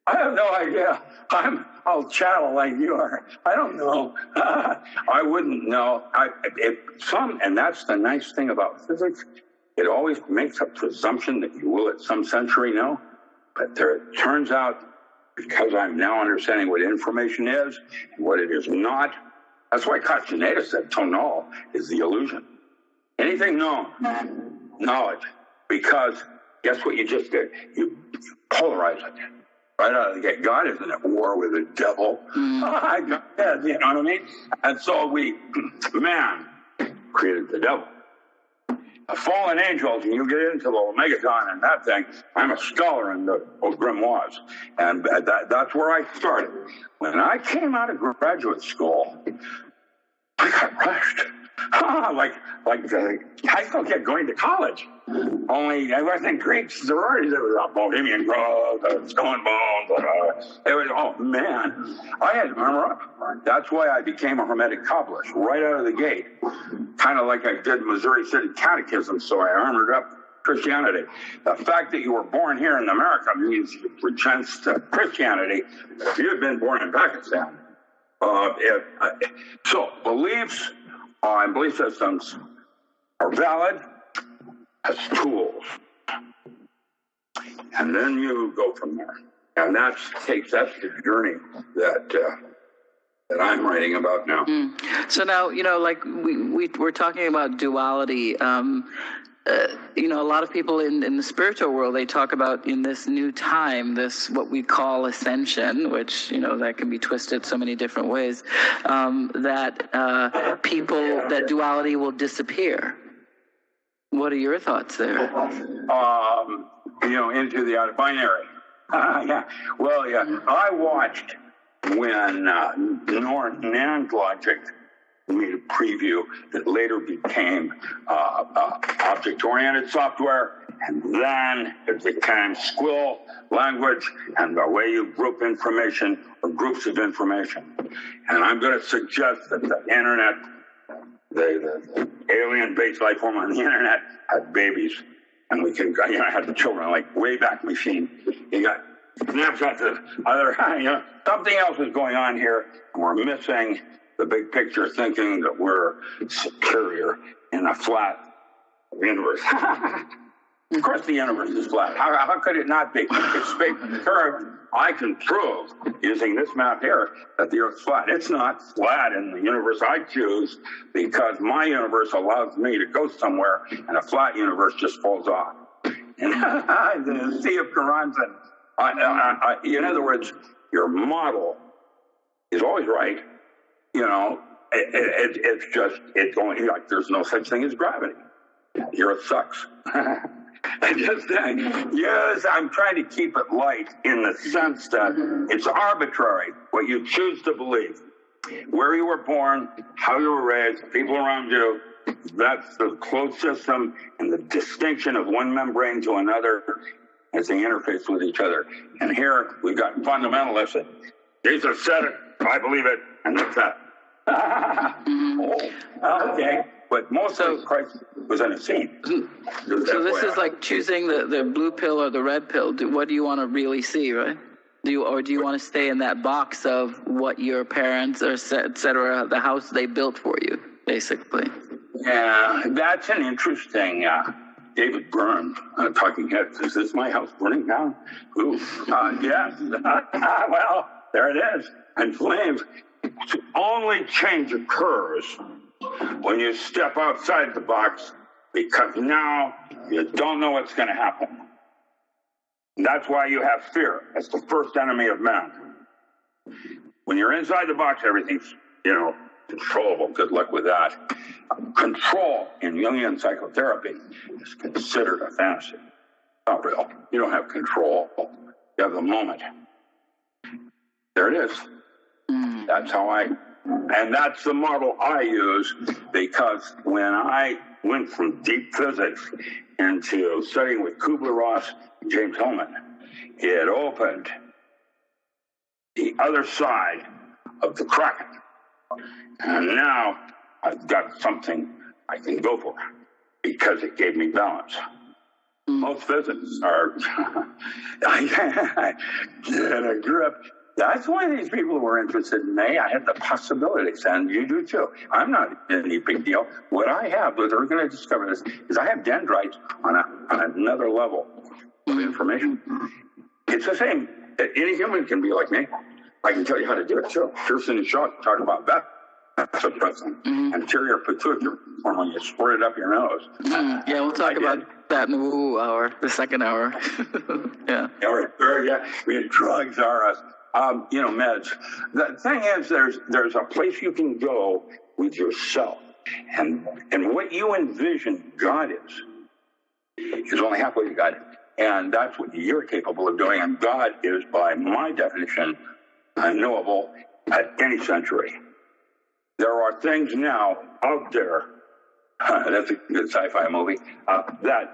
S3: I have no idea. I'll chattel like you are. I don't know. I wouldn't know. And that's the nice thing about physics. It always makes a presumption that you will at some century know. But it turns out, because I'm now understanding what information is and what it is not, that's why Castaneda said tonal is the illusion. Anything known, knowledge. Because guess what you just did? You polarize it. Right out of the gate. God isn't at war with the devil. You know what I mean? And so man created the devil. A fallen angels, and you get into the Omegaton and that thing, I'm a scholar in those grimoires. And that's where I started. When I came out of graduate school, I got rushed. like high school kid going to college. Only I wasn't Greek sororities. There was a Bohemian Grove, Skull and Bones. It was, oh man, I had to armor up. That's why I became a Hermetic Kabbalist right out of the gate, kind of like I did Missouri City Catechism. So I armored up Christianity. The fact that you were born here in America means you present Christianity. If you had been born in Pakistan, so beliefs and belief systems are valid as tools, and then you go from there. And that's the journey that I'm writing about now.
S2: So now, like we're talking about duality. A lot of people in the spiritual world, they talk about in this new time, this what we call ascension, which, that can be twisted so many different ways, that duality will disappear. What are your thoughts there?
S3: Into the out of binary. Yeah. Well, yeah. I watched when NAND logic made a preview that later became object-oriented software, and then it became squill language and the way you group information or groups of information. And I'm going to suggest that the internet, the alien-based life form on the internet, had babies, and we can, had the children like Wayback Machine. You got snapshots of other, something else is going on here, and we're missing the big picture, thinking that we're superior in a flat universe. Of course the universe is flat. How could it not be? It's space curved. I can prove, using this map here, that the Earth's flat. It's not flat in the universe I choose, because my universe allows me to go somewhere, and a flat universe just falls off. And the Sea of Qurans, in other words, your model is always right. It's only like there's no such thing as gravity. The Earth sucks. Yes, I'm trying to keep it light in the sense that it's arbitrary what you choose to believe. Where you were born, how you were raised, people around you, that's the closed system, and the distinction of one membrane to another as they interface with each other. And here we've got fundamentalists that Jesus said it, I believe it, and that's that. Okay. But most of Christ was in a scene.
S2: So this is like choosing the blue pill or the red pill. What do you want to really see, right? Do you want to stay in that box of what your parents or et cetera, the house they built for you, basically?
S3: Yeah, that's an interesting. David Byrne, Talking Heads. Is this my house burning down? Ooh, yes. Well, there it is. And flames. Only change occurs when you step outside the box, because now you don't know what's going to happen. And that's why you have fear. That's the first enemy of man. When you're inside the box, everything's, controllable. Good luck with that. Control in Jungian psychotherapy is considered a fantasy. Not real. You don't have control. You have the moment. There it is. That's how and that's the model I use, because when I went from deep physics into studying with Kubler-Ross and James Hillman, it opened the other side of the Kraken. And now I've got something I can go for because it gave me balance. Most visits are, I grew up. That's why these people were interested in me. I had the possibilities, and you do too. I'm not any big deal. What I have, what they're going to discover this, is I have dendrites on another level of information. It's the same. Any human can be like me. I can tell you how to do it too. Kirsten and Shaw talk about that. That's a present. Anterior pituitary hormone, you squirt it up your nose.
S2: Yeah, we'll talk about that in the woo hour, the second hour. Yeah.
S3: Yeah. Drugs are us. Meds. The thing is, there's a place you can go with yourself, and what you envision God is only halfway to God, and that's what you're capable of doing. And God is, by my definition, unknowable at any century. There are things now out there. That's a good sci-fi movie. That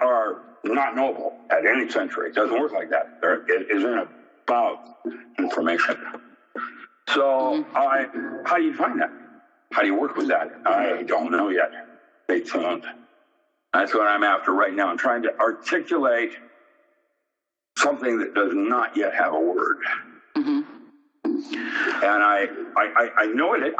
S3: are not knowable at any century. It doesn't work like that. It isn't about information. So, how do you find that? How do you work with that? I don't know yet. Stay tuned. That's what I'm after right now. I'm trying to articulate something that does not yet have a word. And I know it.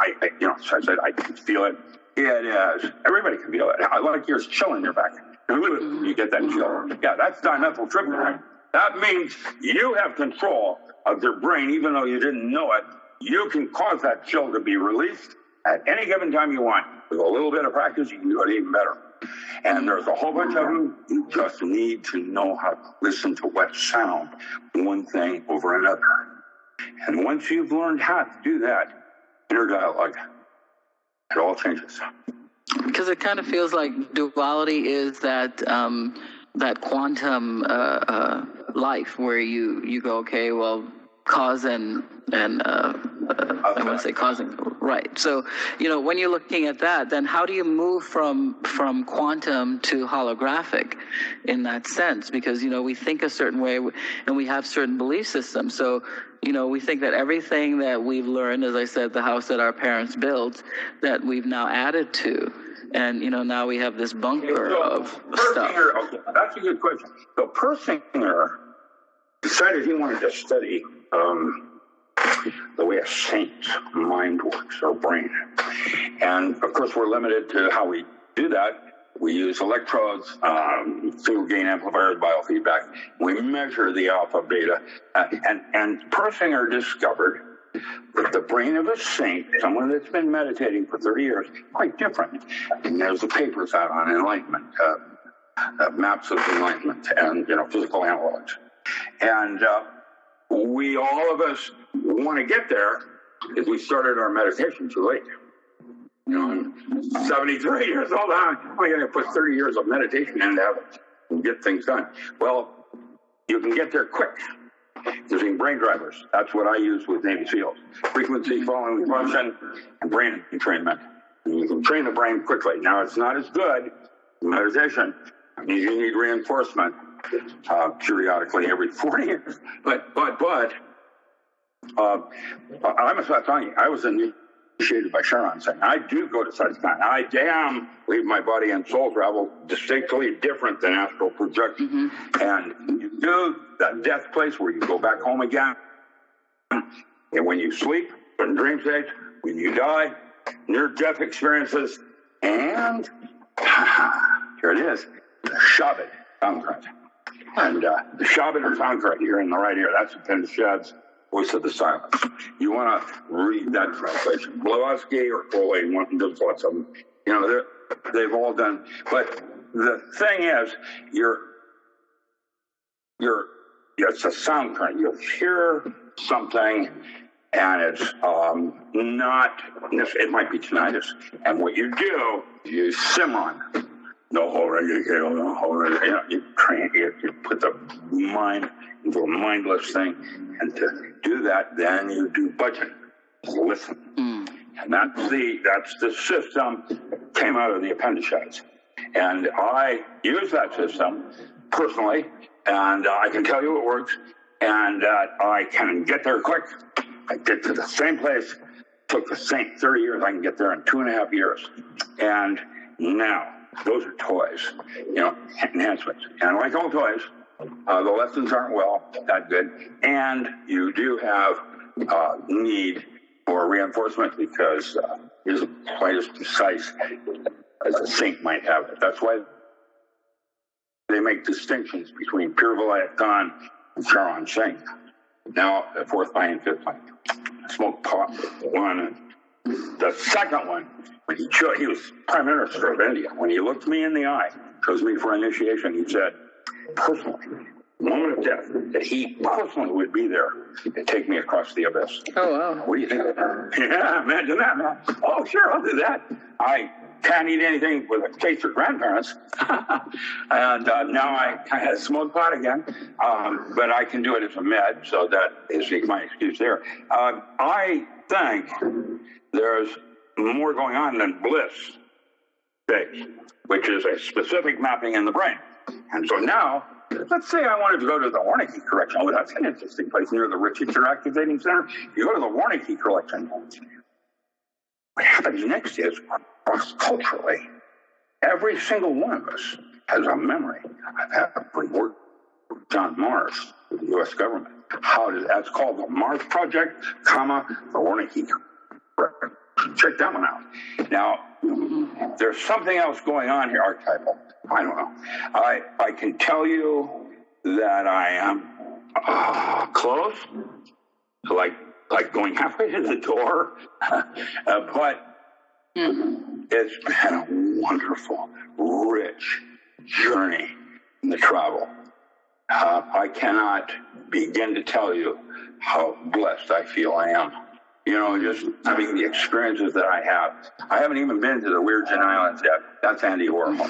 S3: So I said I can feel it. It is. Everybody can feel it. I like your chill in your back. You get that chill. Yeah, that's dimethyltryptamine. That means you have control of your brain, even though you didn't know it. You can cause that chill to be released at any given time you want. With a little bit of practice, you can do it even better. And there's a whole bunch of them. You just need to know how to listen to what sound, one thing over another. And once you've learned how to do that, inner dialogue, it all changes.
S2: Because it kind of feels like duality is that quantum life where you go, okay, well, cause and I want to say causing, right? So when you're looking at that, then how do you move from quantum to holographic in that sense? Because we think a certain way and we have certain belief systems. So we think that everything that we've learned, as I said, the house that our parents built, that we've now added to. And, now we have this bunker of stuff.
S3: Okay, that's a good question. So Persinger decided he wanted to study the way a saint's mind works, or brain. And, of course, we're limited to how we do that. We use electrodes, single gain amplifiers, biofeedback. We measure the alpha, beta. And Persinger discovered that the brain of a saint, someone that's been meditating for 30 years, quite different. And there's the papers out on enlightenment, maps of enlightenment, and physical analogs. And we, all of us, want to get there because we started our meditation too late. I'm 73 years old. I'm only going to put 30 years of meditation into it and get things done. Well, you can get there quick using brain drivers. That's what I use with Navy SEALs. Frequency following function and brain entrainment. And you can train the brain quickly. Now, it's not as good in meditation. It means you need reinforcement periodically every 40 years. But I must not tell you, I was initiated by Sharon saying, I do go to such kind. I leave my body and soul travel distinctly different than astral projection. And you do that death place where you go back home again. And when you sleep, in dream state, when you die, near-death experiences, and here it is, the Shabbat sound current. And the Shabbat or sound current here in the right ear, that's the Upanishads, voice of the silence. You want to read that translation. Blavatsky or Foley, there's lots of them. They've all done. But the thing is, it's a sound current. You hear something, and it's not, it might be tinnitus. And what you do, you Simran. You train, you put the mind into a mindless thing. And to do that, then you do bhajan. Listen. And that's the system that came out of the Upanishads. And I use that system personally, and I can tell you it works, and I can get there quick. I get to the same place took the same 30 years. I can get there in 2.5 years. And now, those are toys, enhancements. And like all toys, the lessons aren't that good. And you do have need for reinforcement because it isn't quite as precise as a sink might have it. That's why they make distinctions between pure Vilayat and Charon sink. Now, the fourth line and fifth line. Smoke pot one. The second one, he was Prime Minister of India. When he looked me in the eye, chose me for initiation, he said, personally, moment of death, that he personally would be there to take me across the abyss.
S2: Oh, wow.
S3: What do you think of that? Yeah, imagine that, man. Oh, sure, I'll do that. I can't eat anything with a taste of grandparents. And now I kind of smoke pot again. But I can do it as a med, so that is my excuse there. I think there's more going on than bliss stage, which is a specific mapping in the brain. And so now, let's say I wanted to go to the Warnicki collection. Oh, that's an interesting place near the Richardson Activating Center. You go to the Warnicki collection. What happens next is, cross-culturally, every single one of us has a memory of having worked on Mars with the U.S. government. That's called the Mars Project, the Warnicki. Check that one out. Now, there's something else going on here, archetypal. I don't know. I can tell you that I am close, like going halfway to the door, but it's been a wonderful, rich journey in the travel. I cannot begin to tell you how blessed I feel I am. Just having the experiences that I have. I haven't even been to the Virgin Islands yet. That's Andy Warhol.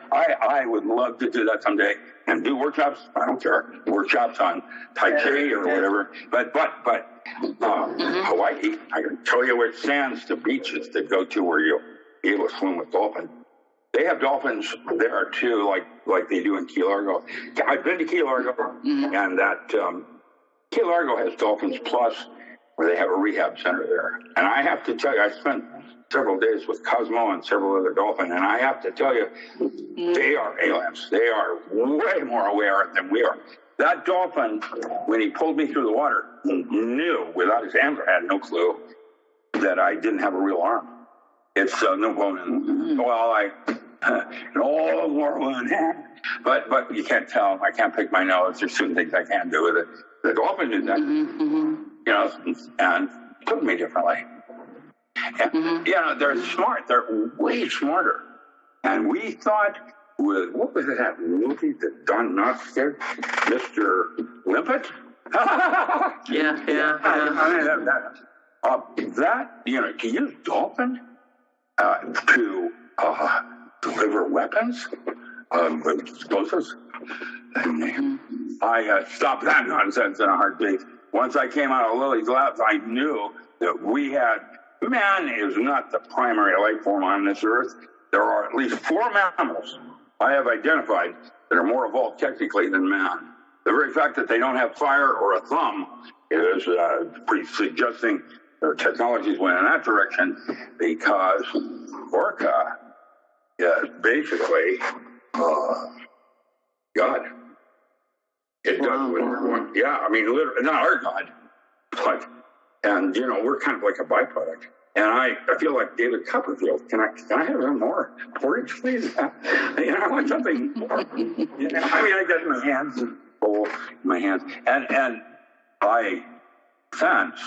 S3: I would love to do that someday and do workshops. I don't care. Workshops on Tai Chi or whatever. But Hawaii, I can tell you where it stands, the beaches to go to where you'll be able to swim with dolphins. They have dolphins there too, like they do in Key Largo. I've been to Key Largo, and that Key Largo has Dolphins Plus, where they have a rehab center there. And I have to tell you, I spent several days with Cosmo and several other dolphins, and I have to tell you, they are aliens. They are way more aware than we are. That dolphin, when he pulled me through the water, knew without his hands, I had no clue that I didn't have a real arm. It's no bone in. Well, no more one hand. But you can't tell. I can't pick my nose. There's certain things I can't do with it. The dolphin did that, and took me differently. And, they're smart. They're way smarter. And we thought with, what was it, that movie that Don Knotts did? Mr. Limpet?
S2: Yeah.
S3: To use dolphin to deliver weapons, explosives. I stopped that nonsense in a heartbeat. Once I came out of Lily's labs, I knew that man is not the primary life form on this earth. There are at least 4 mammals I have identified that are more evolved technically than man. The very fact that they don't have fire or a thumb is pretty suggesting their technologies went in that direction, because Orca is basically God. It does what we're doing. Yeah, I mean, literally, not our God, but, and we're kind of like a byproduct. And I feel like David Copperfield. Can I have some more porridge, please? I want something more. I got my hands full, and I sense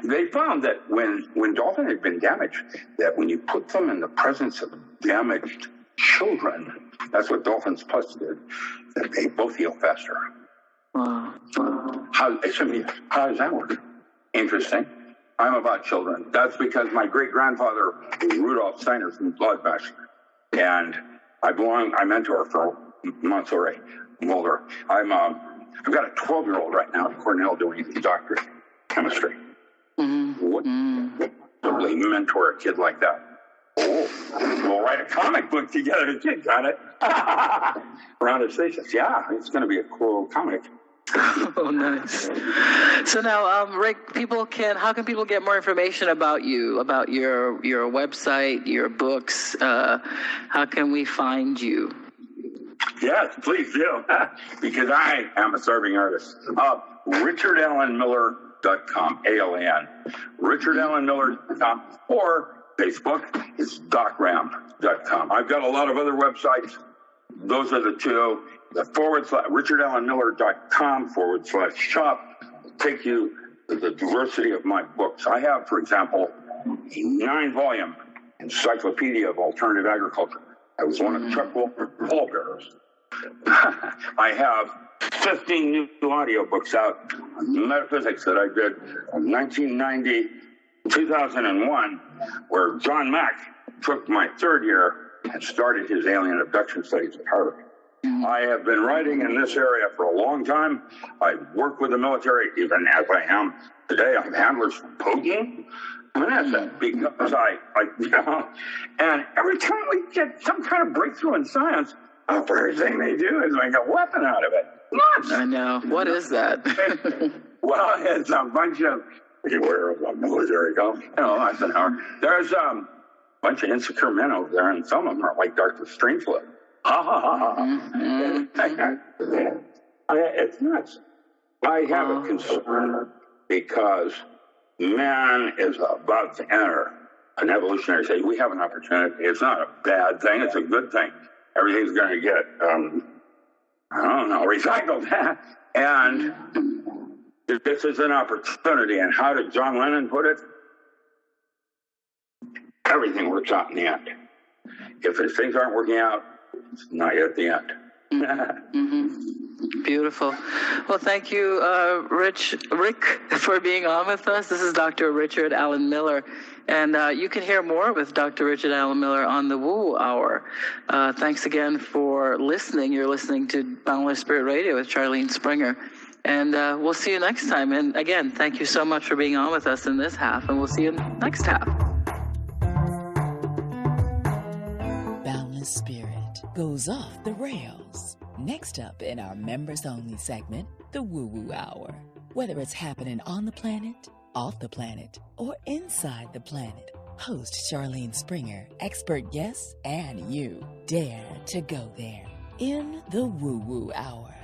S3: they found that when dolphin had been damaged, that when you put them in the presence of damaged children, that's what Dolphins Plus did, that they both heal faster. How does that work? Interesting. I'm about children. That's because my great-grandfather was Rudolf Steiner's Bloodbash. And I mentor for Montessori Mulder. I've got a 12-year-old right now at Cornell doing his doctorate in chemistry. What probably mentor a kid like that? Oh, we'll write a comic book together. The kid got it. Around his thesis. Yeah, it's going to be a cool comic.
S2: Oh, nice. So now, Rick, how can people get more information about you, about your website, your books? How can we find you?
S3: Yes, please do, because I am a starving artist. RichardAllenMiller.com, ALN. RichardAllenMiller.com, or Facebook is DocRam.com. I've got a lot of other websites. Those are the two. The RichardAllenMiller.com/shop will take you to the diversity of my books. I have, for example, a 9-volume encyclopedia of alternative agriculture. I was one of Chuck Walker's pallbearers. I have 15 new audiobooks out on metaphysics that I did from 1990 to 2001, where John Mack took my third year and started his alien abduction studies at Harvard. I have been writing in this area for a long time. I work with the military, even as I am today. I'm handlers for Putin. And that's it, because and every time we get some kind of breakthrough in science, the first thing they do is make a weapon out of it. Nuts!
S2: I know. What is that?
S3: Well, it's a bunch of, beware of the military go. Eisenhower. There's a bunch of insecure men over there, and some of them are like Dr. Strangelove. It's nuts. I have a concern because man is about to enter an evolutionary stage. We have an opportunity. It's not a bad thing. It's a good thing. Everything's going to get, recycled. And this is an opportunity. And how did John Lennon put it? Everything works out in the end. If things aren't working out, it's not yet the end.
S2: Beautiful. Well, thank you, Rick, for being on with us. This is Dr. Richard Allen Miller, and you can hear more with Dr. Richard Allen Miller on the Woo Hour. Thanks again for listening. You're listening to Boundless Spirit Radio with Charlene Springer, and we'll see you next time. And again, thank you so much for being on with us in this half, and we'll see you next half.
S1: Boundless Spirit goes off the rails. Next up in our members-only segment, the Woo Woo Hour. Whether it's happening on the planet, off the planet, or inside the planet, host Charlene Springer, expert guests, and you dare to go there in the Woo Woo Hour.